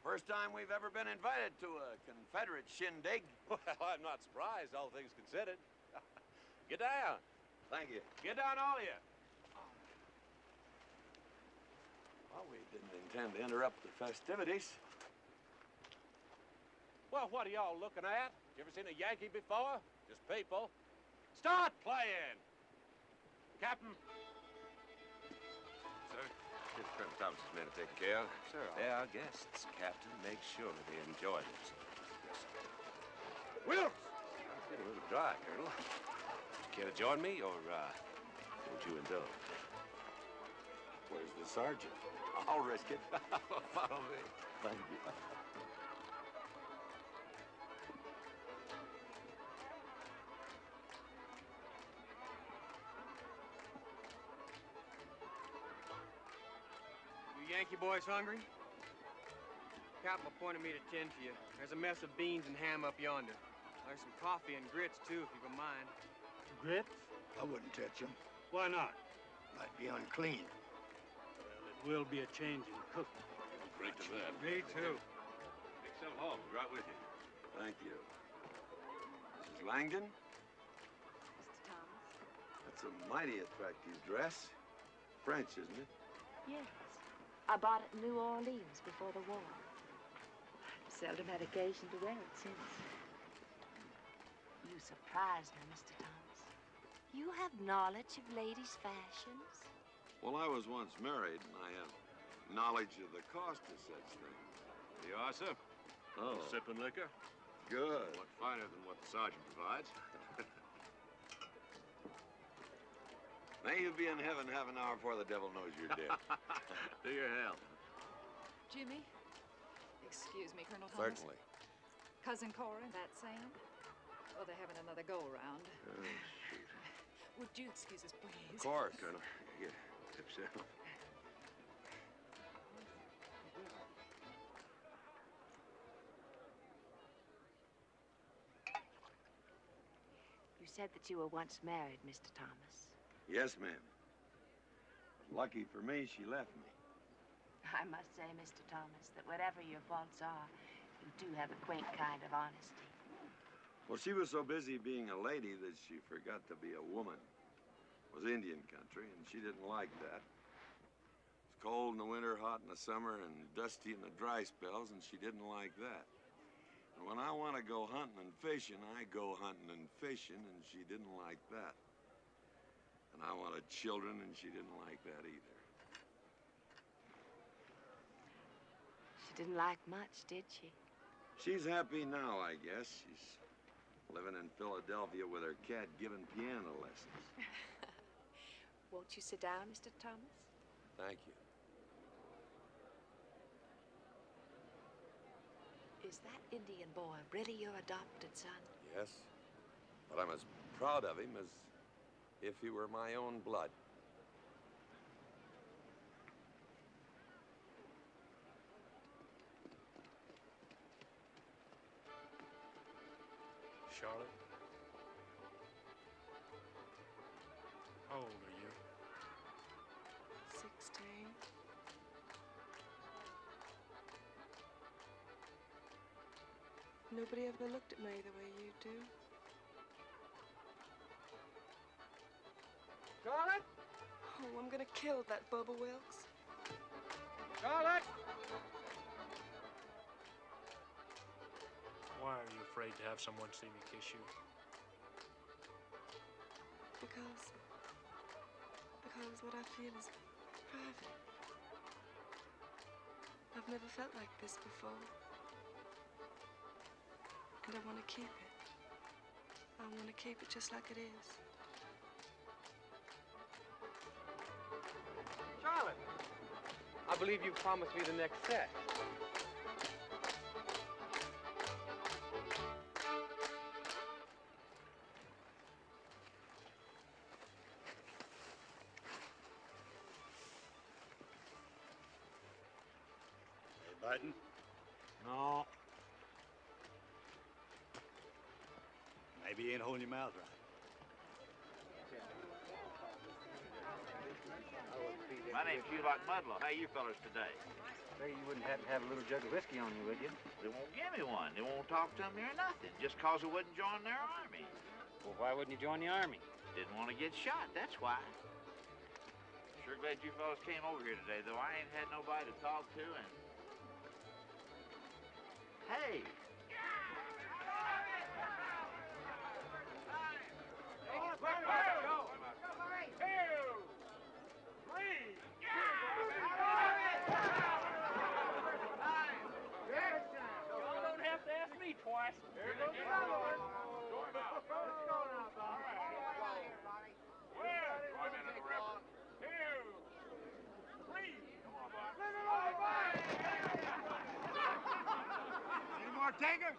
First time we've ever been invited to a Confederate shindig. Well, I'm not surprised, all things considered. Get down. Thank you. Get down, all of you. Well, we didn't intend to interrupt the festivities. Well, what are y'all looking at? You ever seen a Yankee before? Just people. Start playing! Captain. Sir, here's Colonel Thomas's men to take care of. Sir, They're our guests, Captain. Make sure they enjoy themselves. Yes, sir. Wilkes! I'm getting a little dry, Colonel. Care to join me, or won't you indulge? Where's the sergeant? I'll risk it. Follow me. Thank you. You Yankee boys hungry? Captain appointed me to tend to you. There's a mess of beans and ham up yonder. There's some coffee and grits, too, if you don't mind. Grits? I wouldn't touch them. Why not? Might be unclean. Well, it will be a change in cooking. Drink to that. Me too. Take some home. Be right with you. Thank you. Mrs. Langdon? Mr. Thomas? That's a mighty attractive dress. French, isn't it? Yes. I bought it in New Orleans before the war. Seldom had occasion to wear it since. You surprise me, Mr. Thomas. You have knowledge of ladies' fashions? Well, I was once married, and I have knowledge of the cost of such things. Here you are, sir. Oh. Sipping liquor. Good. What finer than what the sergeant provides. May you be in heaven half an hour before the devil knows you're dead. To your health. Jimmy, excuse me, Colonel Thomas? Certainly. Cousin Cora, that Sam? Oh, they're having another go-around. Oh, shoot. Would you excuse us, please? Of course. Colonel, yeah, if so. You said that you were once married, Mr. Thomas. Yes, ma'am. Lucky for me, she left me. I must say, Mr. Thomas, that whatever your faults are, you do have a quaint kind of honesty. Well, she was so busy being a lady that she forgot to be a woman. It was Indian country, and she didn't like that. It's cold in the winter, hot in the summer, and dusty in the dry spells, and she didn't like that. And when I want to go hunting and fishing, I go hunting and fishing, and she didn't like that. And I wanted children, and she didn't like that either. She didn't like much, did she? She's happy now, I guess. She's living in Philadelphia with her cat giving piano lessons. Won't you sit down, Mr. Thomas? Thank you. Is that Indian boy really your adopted son? Yes, but I'm as proud of him as if he were my own blood. Charlotte? How old are you? 16. Nobody ever looked at me the way you do. Charlotte? Oh, I'm gonna kill that Bubba Wilkes. Charlotte! Why are you afraid to have someone see me kiss you? Because what I feel is private. I've never felt like this before. And I want to keep it. I want to keep it just like it is. Charlotte! I believe you promised me the next set. Biting? No. Maybe you ain't holding your mouth right. My name's Hugh Mudlow. How you fellas today? Say you wouldn't happen to have a little jug of whiskey on you, would you? They won't give me one. They won't talk to me or nothing, just cause I wouldn't join their army. Well, why wouldn't you join the army? Didn't want to get shot, that's why. Sure glad you fellas came over here today, though. I ain't had nobody to talk to, and... Hey! Twice. Here goes another one. Let's go now, Bob. All right. Where? I'm into the river. 2, 3. Come on, Bob. Let it all back. Any more takers?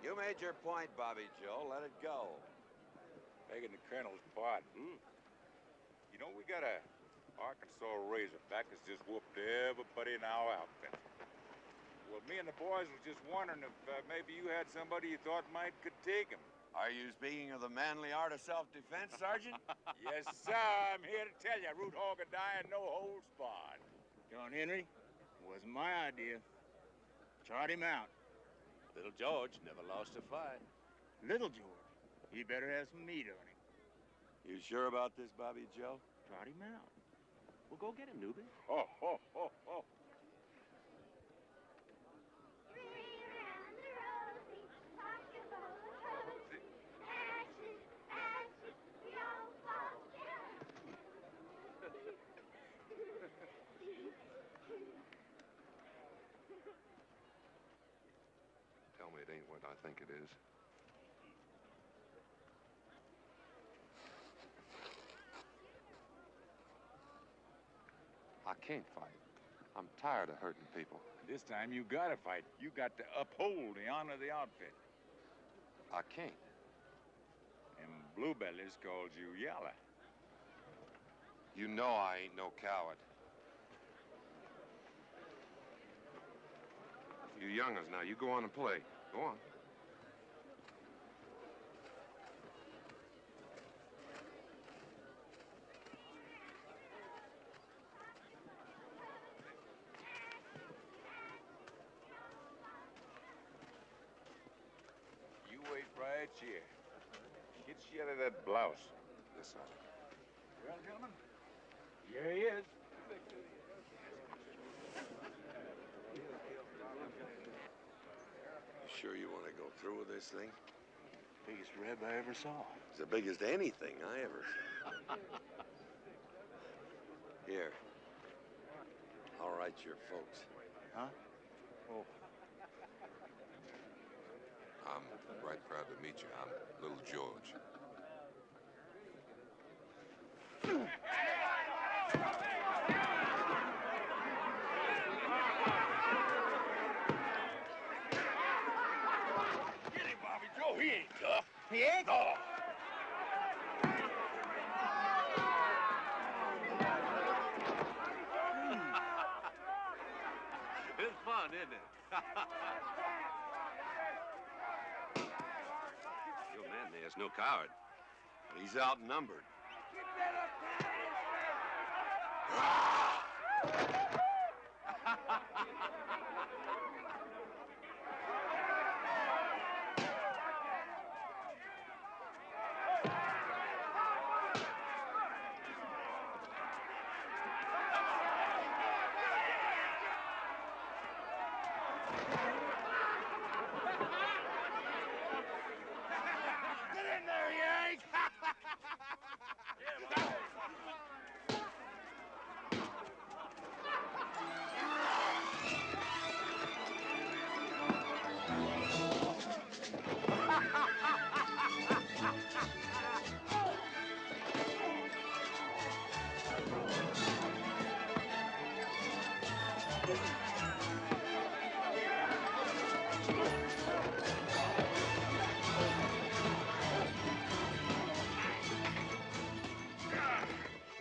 You made your point, Bobby Joe. Let it go. Begging the colonel's pardon. You know, we got a Arkansas Razorback that's just whooped everybody in our outfit. Well, me and the boys was just wondering if maybe you had somebody you thought could take him. Are you speaking of the manly art of self-defense, Sergeant? Yes, sir. I'm here to tell you, root hog or die and no holds barred. John Henry, wasn't my idea. Trot him out. Little George never lost a fight. Little George, he better have some meat on him. You sure about this, Bobby Joe? Trot him out. Well, go get him, newbie. Ho, ho, ho, ho. Tell me it ain't what I think it is. I can't fight. I'm tired of hurting people. This time you gotta fight. You got to uphold the honor of the outfit. I can't. Them bluebellies called you Yalla. You know I ain't no coward. You youngers now, you go on and play. Go on. You wait right here. Get you out of that blouse. Yes, sir. Well, gentlemen, here he is. You sure you want to go through with this thing? Biggest reb I ever saw. It's the biggest anything I ever saw. Here. I'll write your folks. Huh? Oh. I'm right proud to meet you. I'm Little George. Get him, Bobby Joe. He ain't tough. He ain't? No. It's fun, isn't it? Your man there's no coward. But he's outnumbered. Get in there, Yank!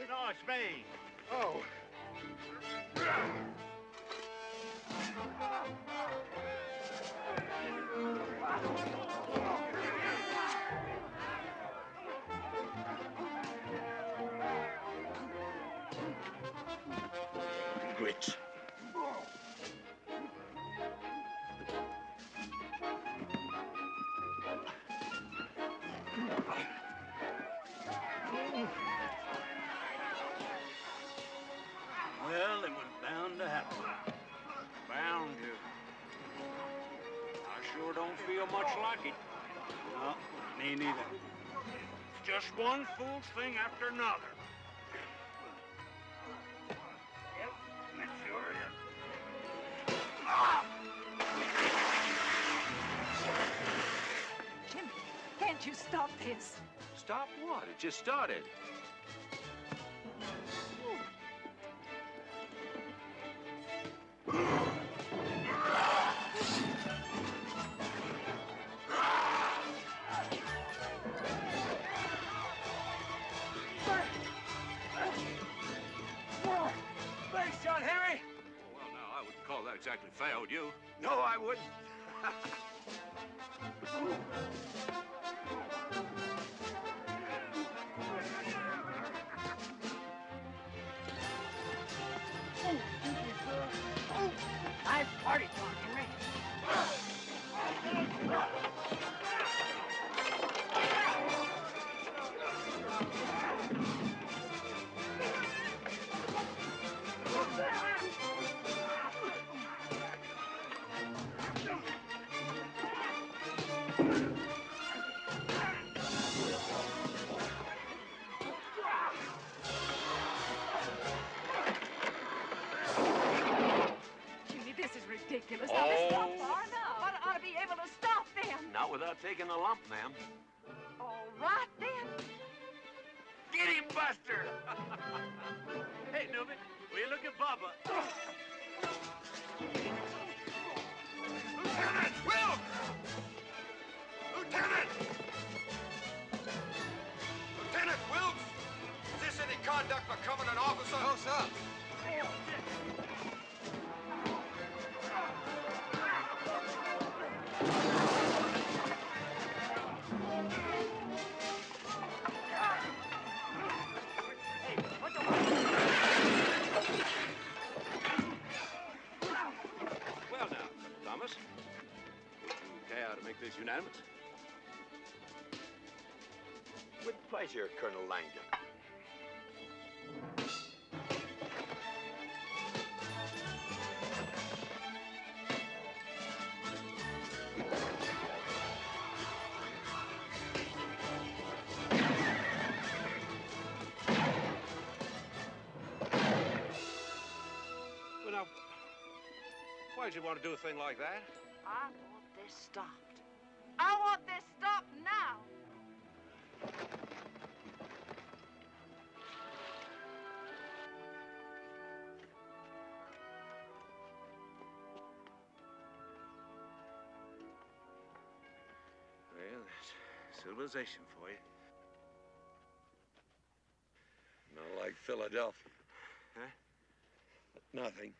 No, it's me. Oh. Grits. Well, it was bound to happen. Bound to. I sure don't feel much like it. No, me neither. It's just one fool thing after another. Yep, it sure is. Jimmy, can't you stop this? Stop what? It just started. Thanks, John Henry. Well, now, I wouldn't call that exactly fair, would you? No, I wouldn't. Nice party, John Henry. Jimmy, this is ridiculous. Now, this is not Oh. far enough. I ought to be able to stop them. Not without taking a lump, ma'am. All right, then. Get him, Buster! Hey, Newbie, will you look at Bubba? Lieutenant Wilkes! Lieutenant! Lieutenant Wilkes! Is this any conduct becoming an officer? Close up. Well now, Thomas, would you care to make this unanimous? With pleasure, Colonel Langdon. Well, now, why'd you want to do a thing like that? I want this stopped. I want this stopped now. Well, that's civilization for you. Not like Philadelphia. Huh? Nothing.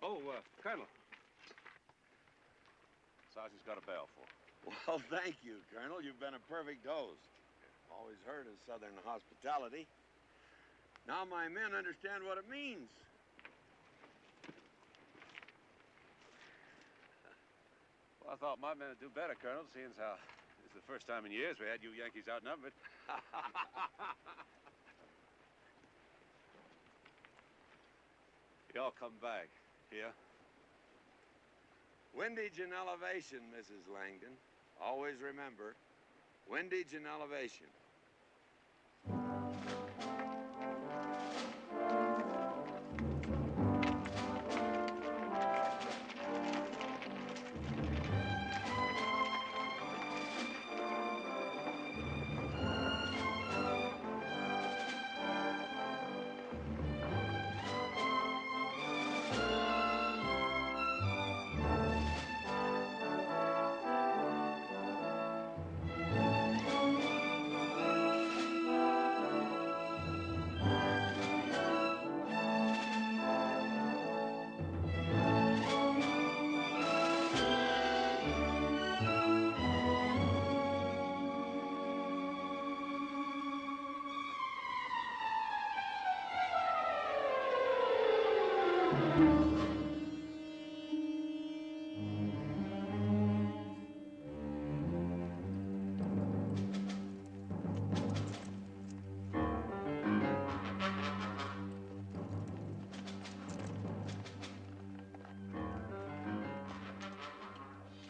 Oh, Colonel. Sergeant's got a bell for. Well, thank you, Colonel. You've been a perfect host. Always heard of Southern hospitality. Now my men understand what it means. Well, I thought my men would do better, Colonel, seeing as how this is the first time in years we had you Yankees outnumbered. Y'all come back, yeah? Windage and elevation, Mrs. Langdon. Always remember, windage and elevation.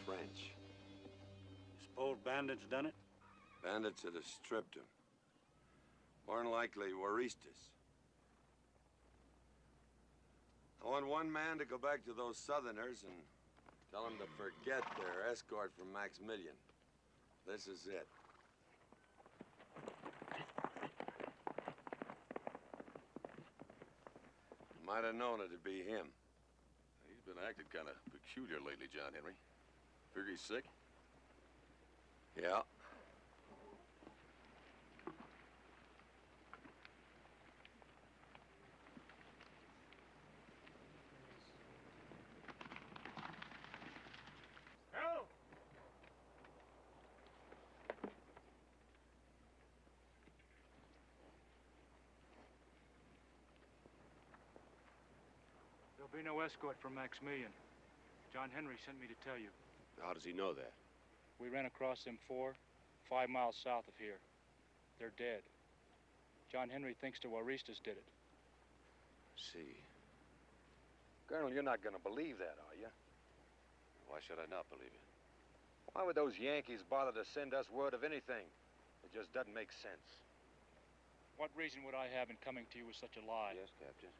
French. Suppose bandits done it? Bandits that have stripped him. More than likely, Waristas. I want one man to go back to those Southerners and tell them to forget their escort from Maximilian. This is it. Might have known it'd be him. He's been acting kind of peculiar lately, John Henry. Figure he's sick? Yeah. Help! There'll be no escort from Maximilian. John Henry sent me to tell you. How does he know that? We ran across them 5 miles south of here. They're dead. John Henry thinks the Waristas did it. See. Colonel, you're not going to believe that, are you? Why should I not believe it? Why would those Yankees bother to send us word of anything? It just doesn't make sense. What reason would I have in coming to you with such a lie? Yes, Captain.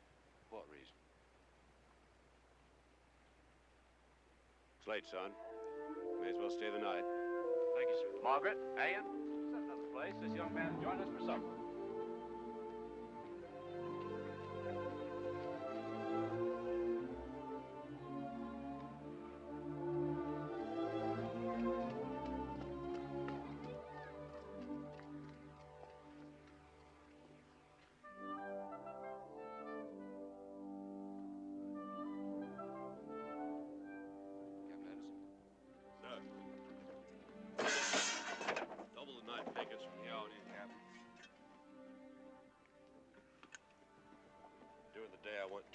What reason? It's late, son. May as well stay the night. Thank you, sir. Margaret, Ann, set another place. This young man joined us for supper.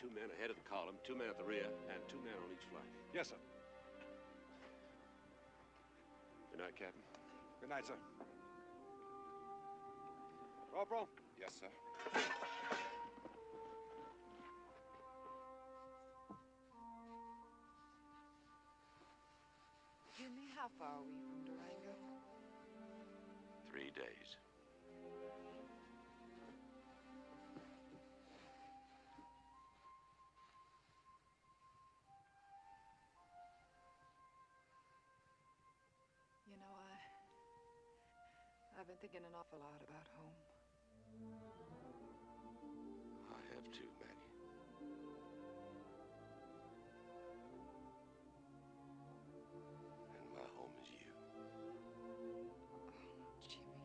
2 men ahead of the column, 2 men at the rear, and 2 men on each flank. Yes, sir. Good night, Captain. Good night, sir. Corporal? Yes, sir. Jimmy, how far are we from Durango? 3 days. You know, I've been thinking an awful lot about home. I have too, Maggie. And my home is you. Jimmy.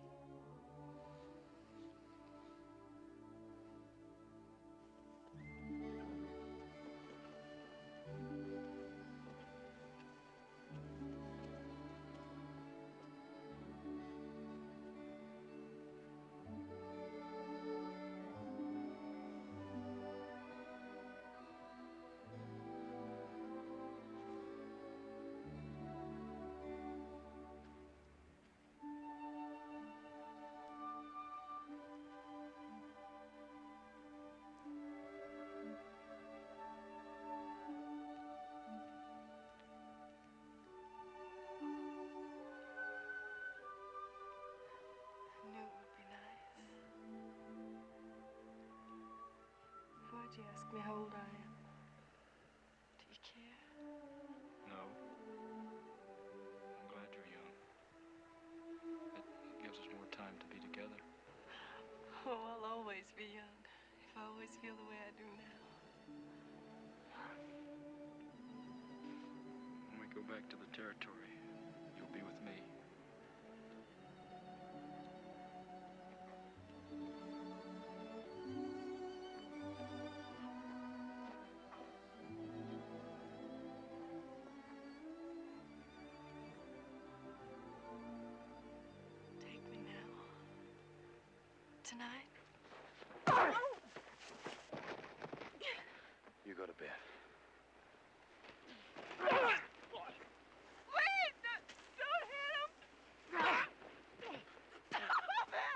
I knew it would be nice. Why'd you ask me how old I am? Do you care? No. I'm glad you're young. It gives us more time to be together. Oh, I'll always be young, if I always feel the way I do now. When we go back to the territory, you'll be with me. Take me now. Tonight? You go to bed. Please, don't hit him! Stop it!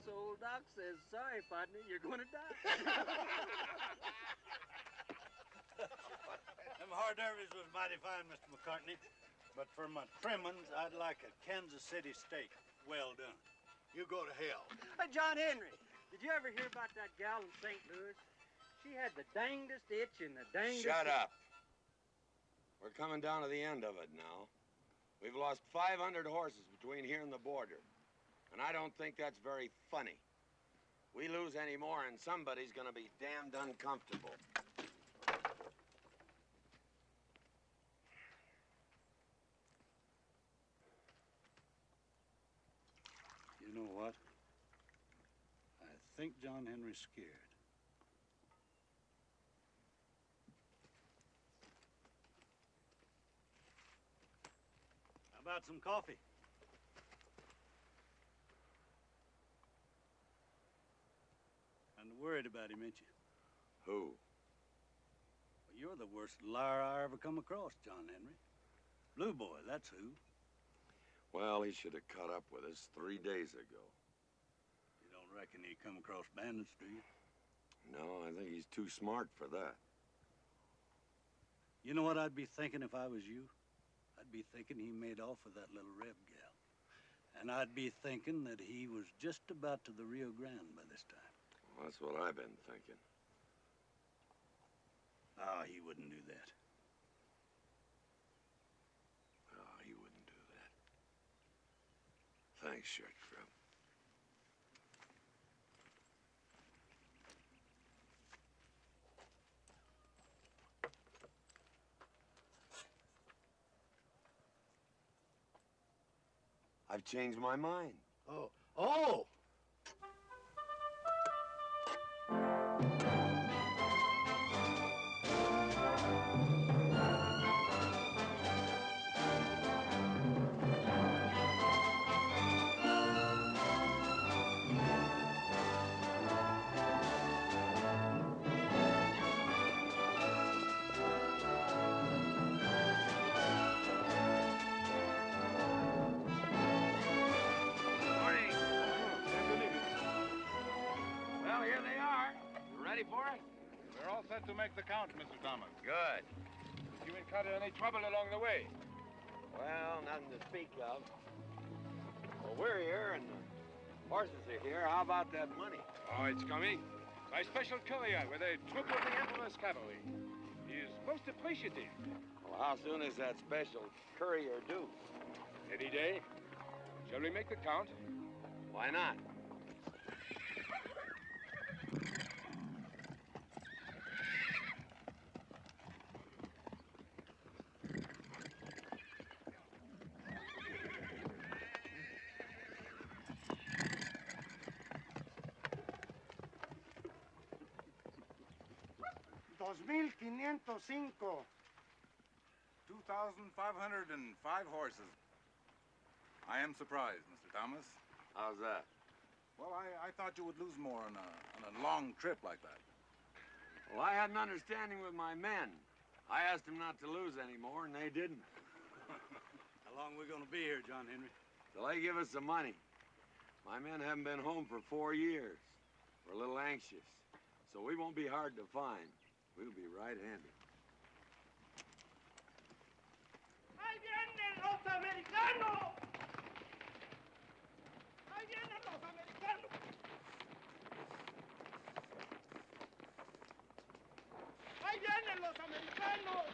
So old Doc says, sorry, partner, you're going to die. Them hors d'oeuvres was mighty fine, Mr. McCartney. But for my trimmings, I'd like a Kansas City steak. Well done. You go to hell. Hey, John Henry, did you ever hear about that gal in St. Louis? She had the dangdest itch in the dangdest... Shut up. We're coming down to the end of it now. We've lost 500 horses between here and the border. And I don't think that's very funny. We lose any more and somebody's gonna be damned uncomfortable. what? I think John Henry's scared. How about some coffee? And worried about him, ain't you? Who? Well, you're the worst liar I ever come across, John Henry. Blue Boy, that's who. Well, he should have caught up with us 3 days ago. You don't reckon he come across bandits, do you? No, I think he's too smart for that. You know what I'd be thinking if I was you? I'd be thinking he made off with that little Reb gal. And I'd be thinking that he was just about to the Rio Grande by this time. Well, that's what I've been thinking. Ah, he wouldn't do that. Oh, he wouldn't do that. Thanks, Shirt Crib. I've changed my mind. Oh. Oh! Well, here they are. You ready for it? We're all set to make the count, Mr. Thomas. Good. You encountered any trouble along the way? Well, nothing to speak of. Well, we're here and the horses are here. How about that money? Oh, it's coming. By special courier with a troop of the Emperor's cavalry. He is most appreciative. Well, how soon is that special courier due? Any day. Shall we make the count? Why not? $2,505. 2,505 horses. I am surprised, Mr. Thomas. How's that? Well, I thought you would lose more on a long trip like that. Well, I had an understanding with my men. I asked them not to lose any more, and they didn't. How long are we gonna be here, John Henry? Till they give us the money. My men haven't been home for 4 years. We're a little anxious, so we won't be hard to find. We'll be right-handed. ¡Ahí vienen los americanos! ¡Ahí vienen los americanos! ¡Ahí vienen los americanos!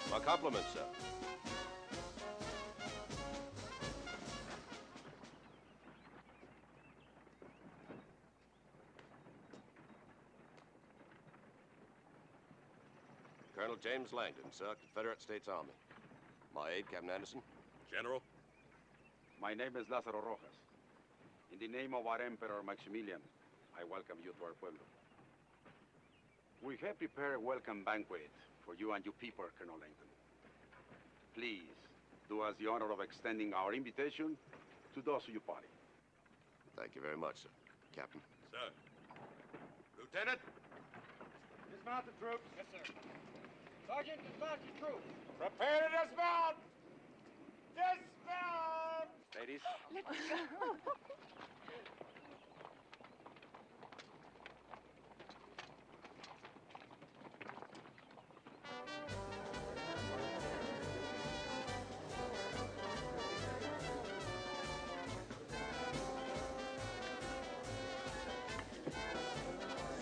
My compliments, sir. Colonel James Langdon, sir, Confederate States Army. My aide, Captain Anderson. General? My name is Lázaro Rojas. In the name of our Emperor Maximilian, I welcome you to our pueblo. We have prepared a welcome banquet for you and your people, Colonel Langdon. Please, do us the honor of extending our invitation to those of your party. Thank you very much, sir. Captain. Sir. Lieutenant? This dismount the troops. Yes, sir. Sergeant, dismount your troops. Prepare to dismount! Dismount! Ladies. Let's go.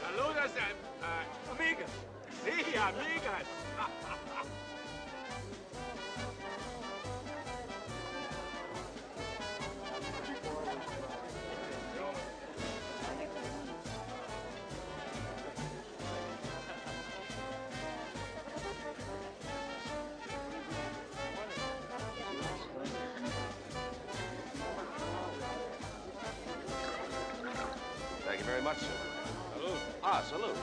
Saludos, amigas. Sí, amigas. Thank you very much, sir. Salute. Ah, salute.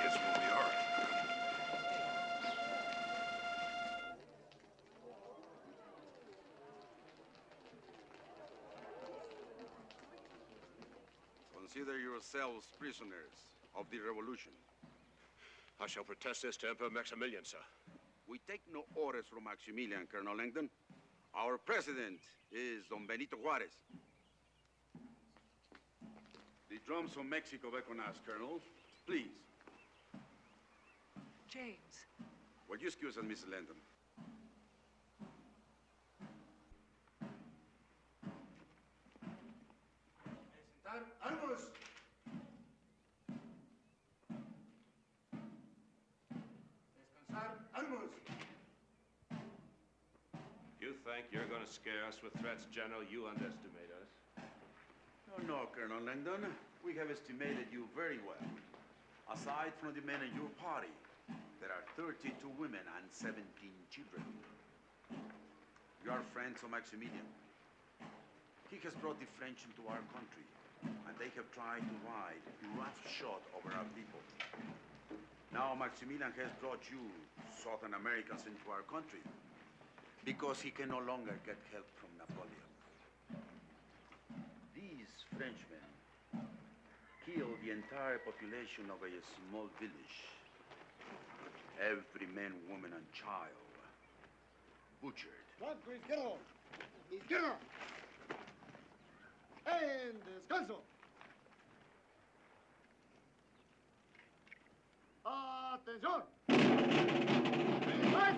Yes, we'll be all right. Consider yourselves prisoners of the revolution. I shall protest this to Emperor Maximilian, sir. We take no orders from Maximilian, Colonel Langdon. Our president is Don Benito Juarez. The drums from Mexico beckon us, Colonel. Please. James. Will you excuse us, Mrs. Langdon? Armos! Descansar, armos! You think you're going to scare us with threats, General? You underestimate us. No, Colonel Langdon. We have estimated you very well. Aside from the men in your party, there are 32 women and 17 children. You are friends of Maximilian. He has brought the French into our country, and they have tried to ride roughshod over our people. Now Maximilian has brought you, Southern Americans, into our country because he can no longer get help from Napoleon. These Frenchmen killed the entire population of a small village. Every man, woman, and child butchered. Front, mi izquierdo. Mi izquierda. En descanso. Atención. Más.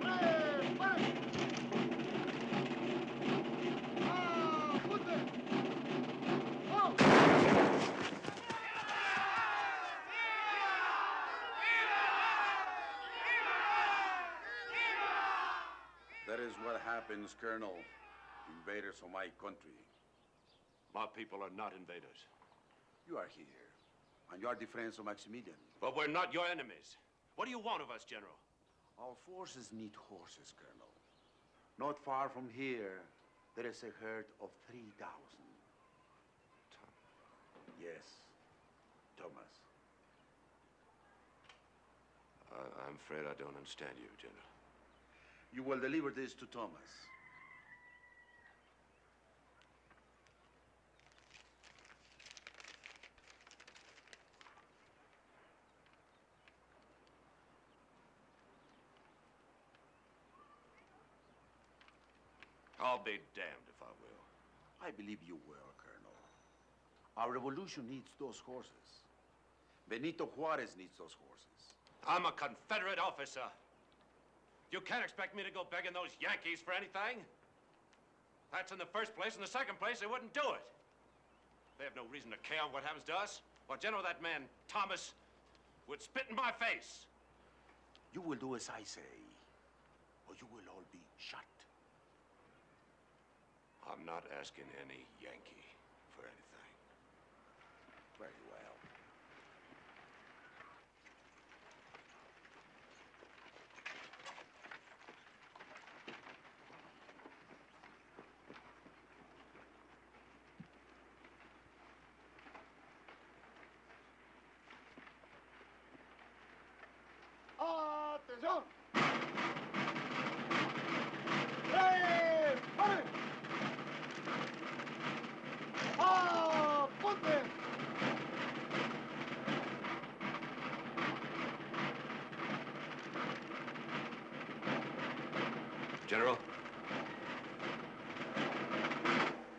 Preparen. Apunten. ¡Oh! That is what happens, Colonel. Invaders of my country. My people are not invaders. You are here, and you are the friends of Maximilian. But we're not your enemies. What do you want of us, General? Our forces need horses, Colonel. Not far from here, there is a herd of 3,000. Yes, Thomas. I'm afraid I don't understand you, General. You will deliver this to Thomas. I'll be damned if I will. I believe you will, Colonel. Our revolution needs those horses. Benito Juarez needs those horses. I'm a Confederate officer. You can't expect me to go begging those Yankees for anything. That's in the first place. In the second place, they wouldn't do it. They have no reason to care what happens to us. Well, General, that man, Thomas, would spit in my face. You will do as I say, or you will all be shot. I'm not asking any Yankee for anything. Very well. ¡Atención! ¡Eh! ¡Pare! ¡Apunte! General?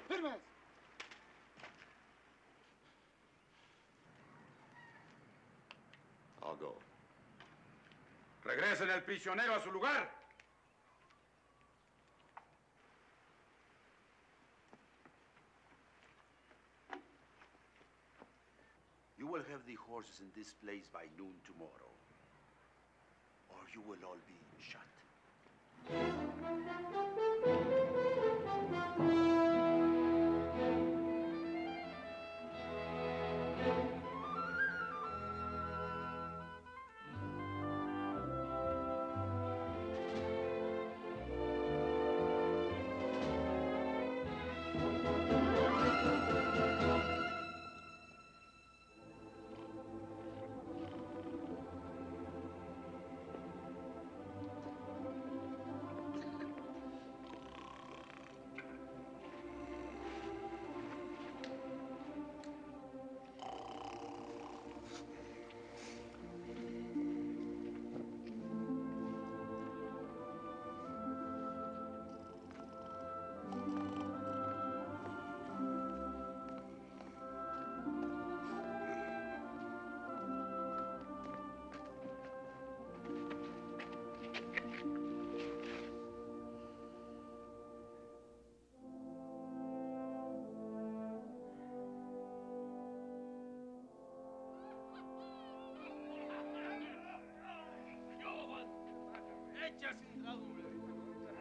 ¡Firmes! I'll go. Regresen el prisionero a su lugar. You will have the horses in this place by noon tomorrow, or you will all be shot.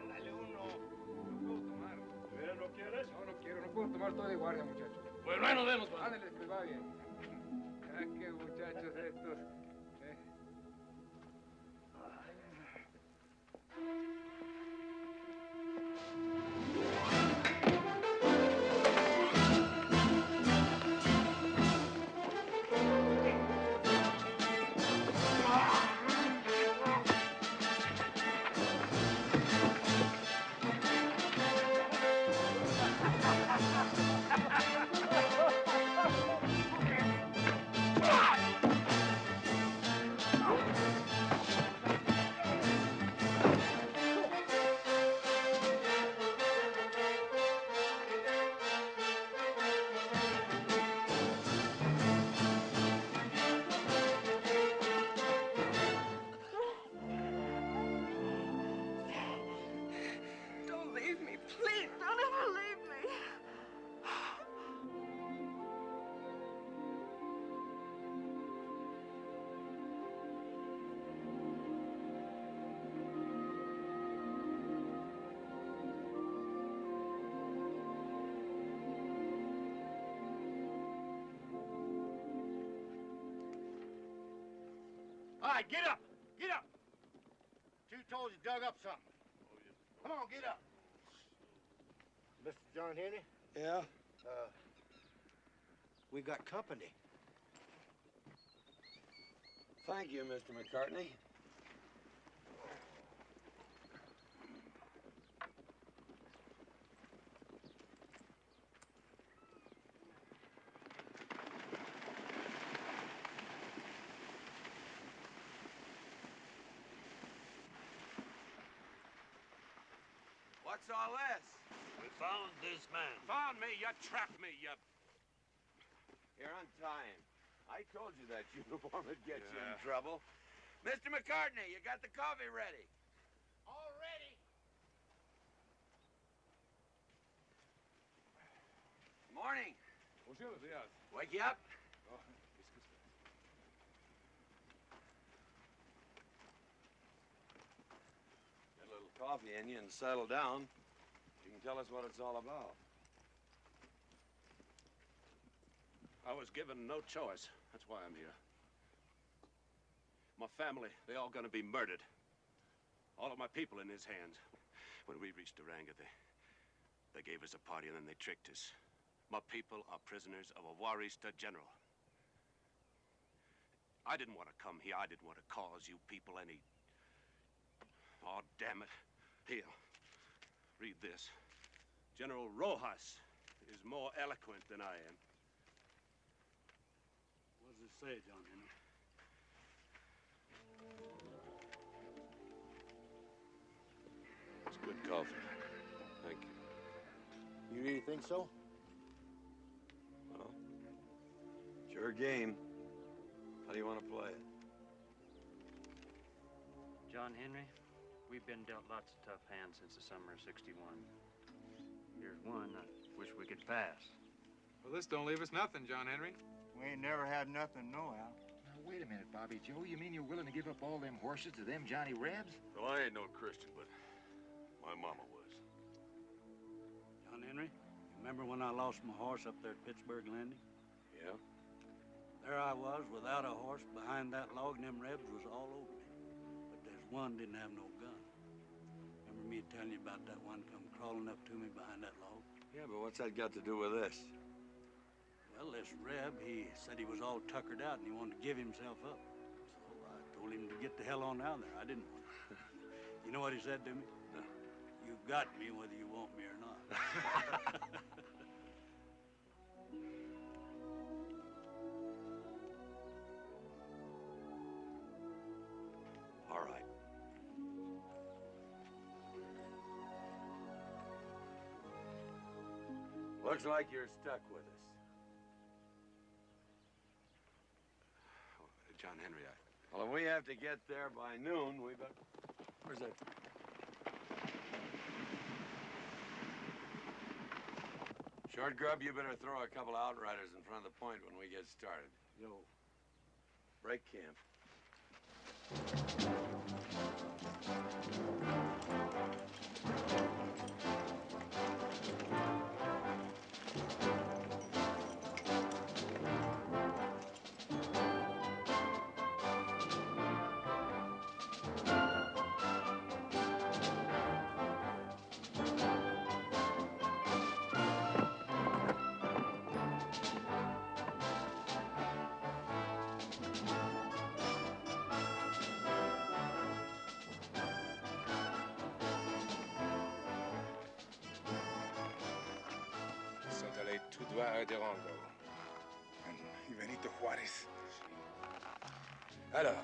Dale uno. No puedo tomar. ¿No quieres? No, no quiero. No puedo tomar. Estoy de guardia, muchachos. Bueno, ahí nos vemos, man. Ándale, que les va bien. Ah, qué muchachos estos. Don't leave me, please. Don't ever leave me. All right, get up. Get up. Two toes you dug up something. Come on, get up. Mr. John Henry? Yeah? We got company. Thank you, Mr. McCartney. What's all this? We found this man. Found me? You trapped me, you... Here, untie him. I told you that uniform would get you in trouble. Mr. McCartney, you got the coffee ready? All ready. Morning. Buenos días. Wake you up? Oh, excuse me. Get a little coffee in you and settle down. You can and tell us what it's all about. I was given no choice. That's why I'm here. My family, they all gonna be murdered. All of my people in his hands. When we reached Duranga, they gave us a party and then they tricked us. My people are prisoners of a Warista general. I didn't want to come here. I didn't want to cause you people any... Oh, damn it. Here, read this. General Rojas is more eloquent than I am. What does it say, John Henry? It's good coffee. Thank you. You really think so? Well, it's your game. How do you want to play it? John Henry, we've been dealt lots of tough hands since the summer of '61. Here's one I wish we could pass. Well, this don't leave us nothing, John Henry. We ain't never had nothing, no, Al. Now, wait a minute, Bobby Joe. You mean you're willing to give up all them horses to them Johnny Rebs? Well, I ain't no Christian, but my mama was. John Henry, you remember when I lost my horse up there at Pittsburgh Landing? Yeah. There I was without a horse behind that log, and them Rebs was all over me. But there's one didn't have no gun. Remember me telling you about that one come crawling up to me behind that log? Yeah, but what's that got to do with this? Well, this Reb, he said he was all tuckered out and he wanted to give himself up. So I told him to get the hell on out of there. I didn't want to. You know what he said to me? No. You've got me whether you want me or not. All right. Looks like you're stuck with us. John Henry, Well, if we have to get there by noon, we better... Where's that? Short Grub, you better throw a couple of outriders in front of the point when we get started. Yo. Break camp. À Durango. Y Benito Juárez. Alors,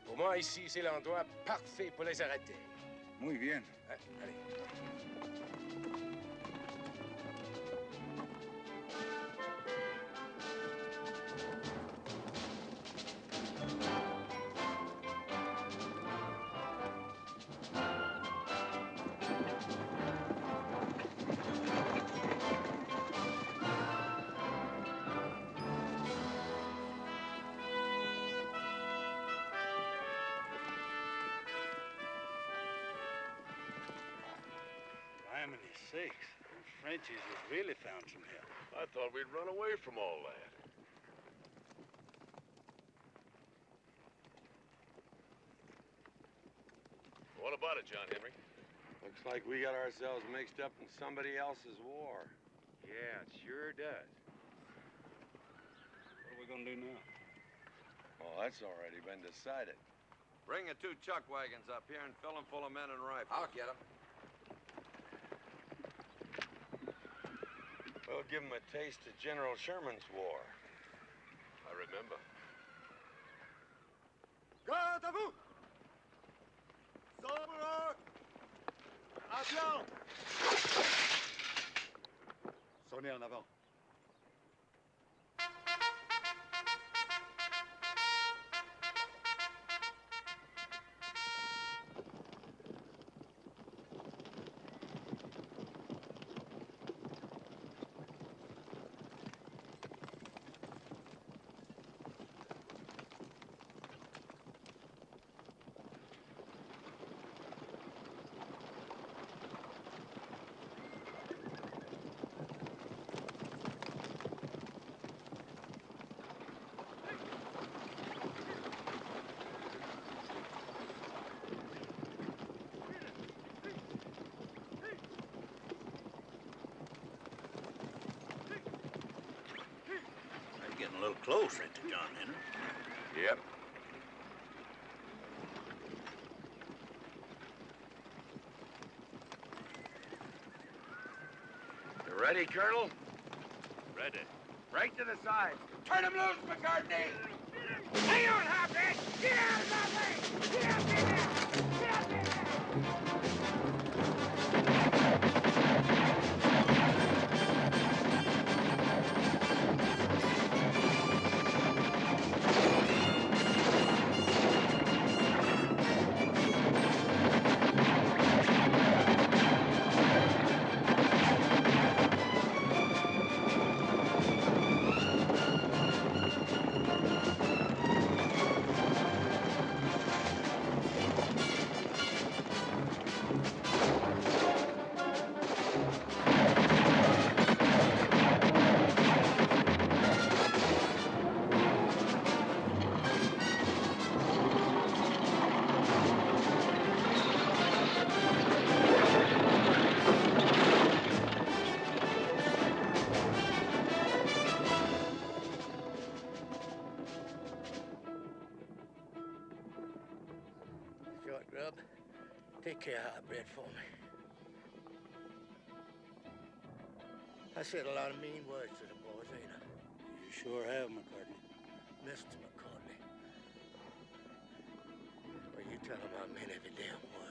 pour moi, ici, c'est l'endroit parfait pour les arrêter. Muy bien. Allez. Sakes, those Frenchies have really found some help. I thought we'd run away from all that. What about it, John Henry? Looks like we got ourselves mixed up in somebody else's war. Yeah, it sure does. What are we gonna do now? Oh, that's already been decided. Bring the 2 chuck wagons up here and fill them full of men and rifles. I'll get them. We'll give them a taste of General Sherman's war. I remember. Garde à vous! Sobre! Avion! Sonnez en avant. a little close, ain't they, John Henry? Yep. You ready, Colonel? Ready. Right to the side. Turn him loose, McCartney! Hang on, Hophead! Get out of my way! Get up in there! Get up in there! Short grub, take care of hot bread for me. I said a lot of mean words to the boys, ain't I? You sure have, McCartney. Mr. McCartney. Well, you tell him I meant every damn word.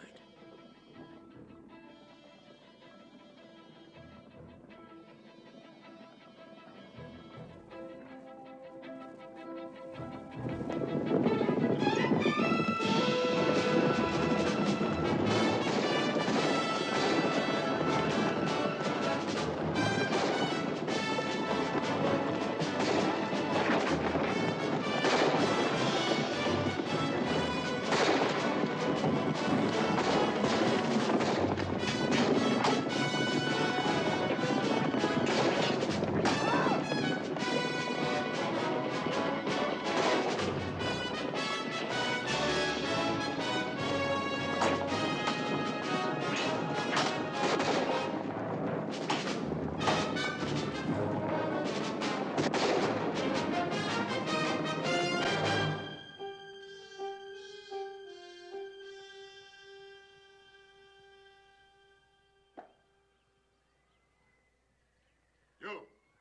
You,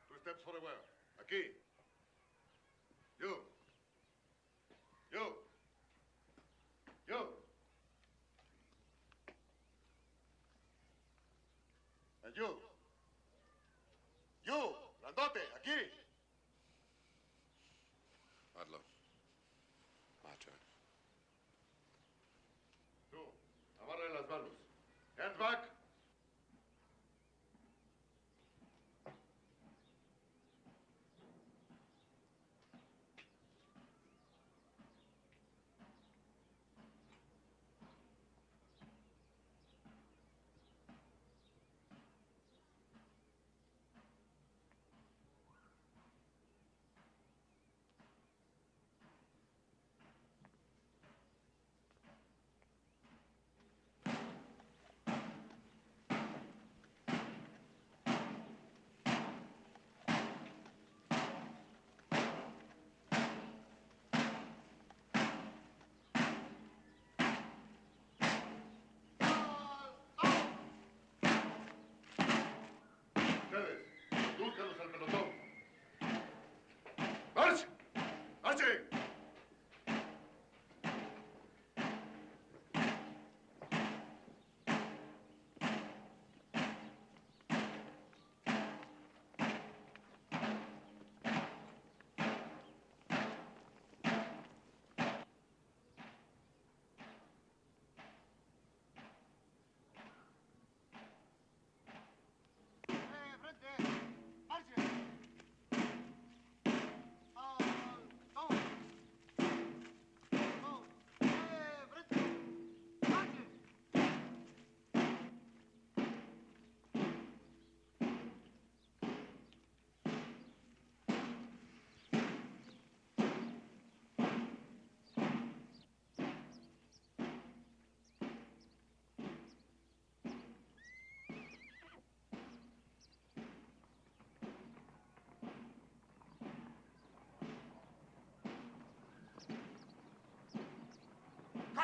2 steps for the well. Aquí. You. You. You. And you. You, grandote, aquí. Ludlow. My turn. Tú, amarre las manos. Hands back.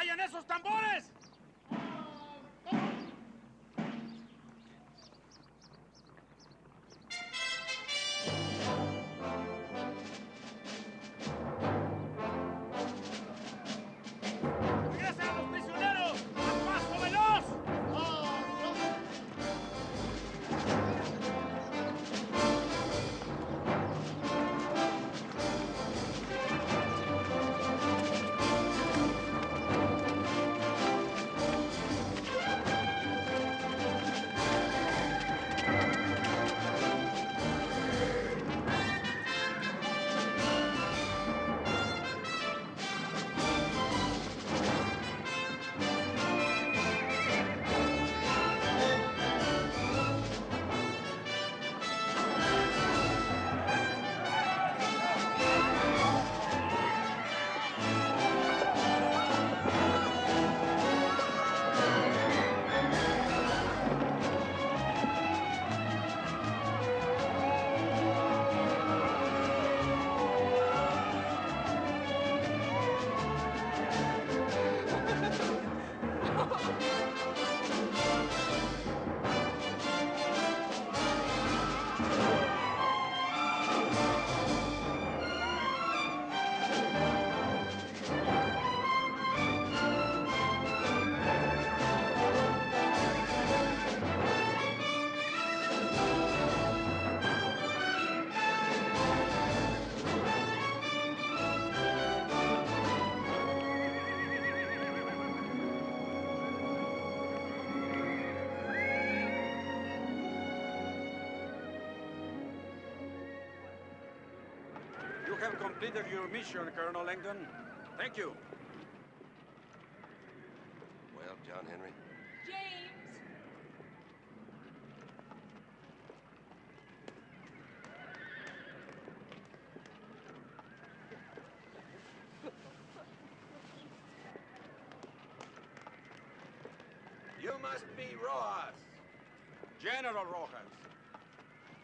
¡Callen esos tambores! ¡Regresen a los prisioneros! ¡A paso veloz! You have completed your mission, Colonel Langdon. Thank you. Well, John Henry? James! You must be Rojas. General Rojas.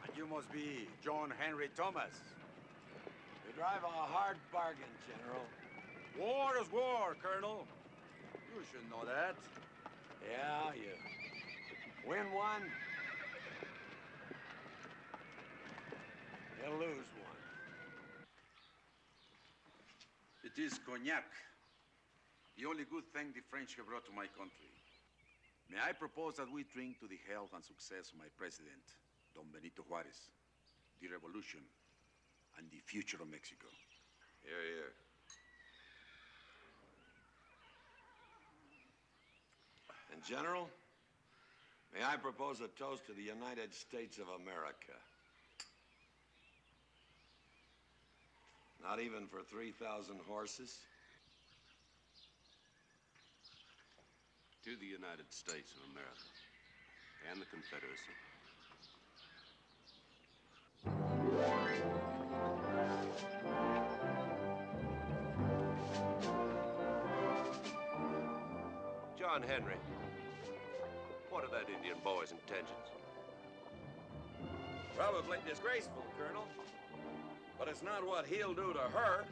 And you must be John Henry Thomas. You drive a hard bargain, General. War is war, Colonel. You should know that. Yeah, you win one, you lose one. It is cognac. The only good thing the French have brought to my country. May I propose that we drink to the health and success of my president, Don Benito Juarez, the revolution, and the future of Mexico. Here, here. And General, may I propose a toast to the United States of America? Not even for 3,000 horses? To the United States of America and the Confederacy. John Henry, what are that Indian boy's intentions? Probably disgraceful, Colonel. But it's not what he'll do to her.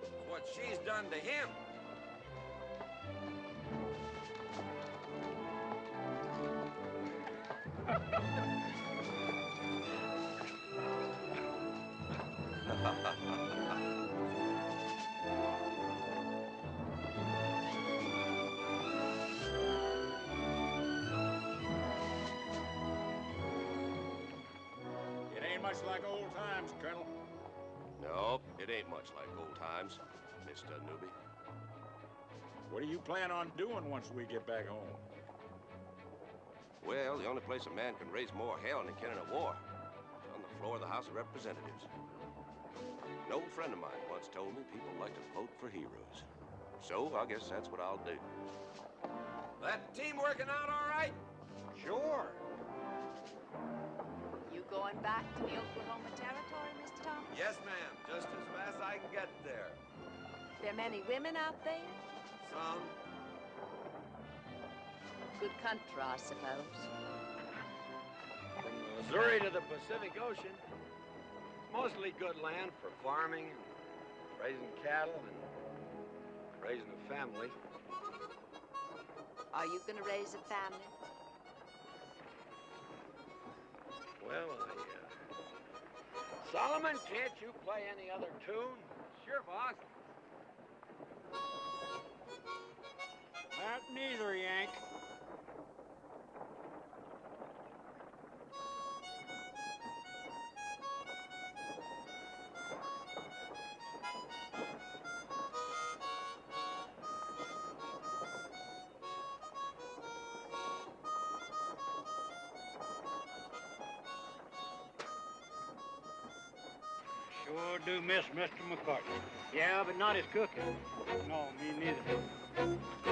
It's what she's done to him. It ain't much like old times, Colonel. No, it ain't much like old times, Mr. Newbie. What do you plan on doing once we get back home? Well, the only place a man can raise more hell than he can in a war is on the floor of the House of Representatives. An old friend of mine once told me people like to vote for heroes. So I guess that's what I'll do. That team working out all right? Sure. You going back to the Oklahoma Territory, Mr. Thomas? Yes, ma'am. Just as fast as I can get there. There many women out there? Some. Good country, I suppose. From Missouri to the Pacific Ocean. It's mostly good land for farming and raising cattle and raising a family. Are you gonna raise a family? Well, Solomon, can't you play any other tune? Sure, boss. Not neither, Yank. Sure do miss Mr. McCartney. Yeah, but not his cooking. No, me neither.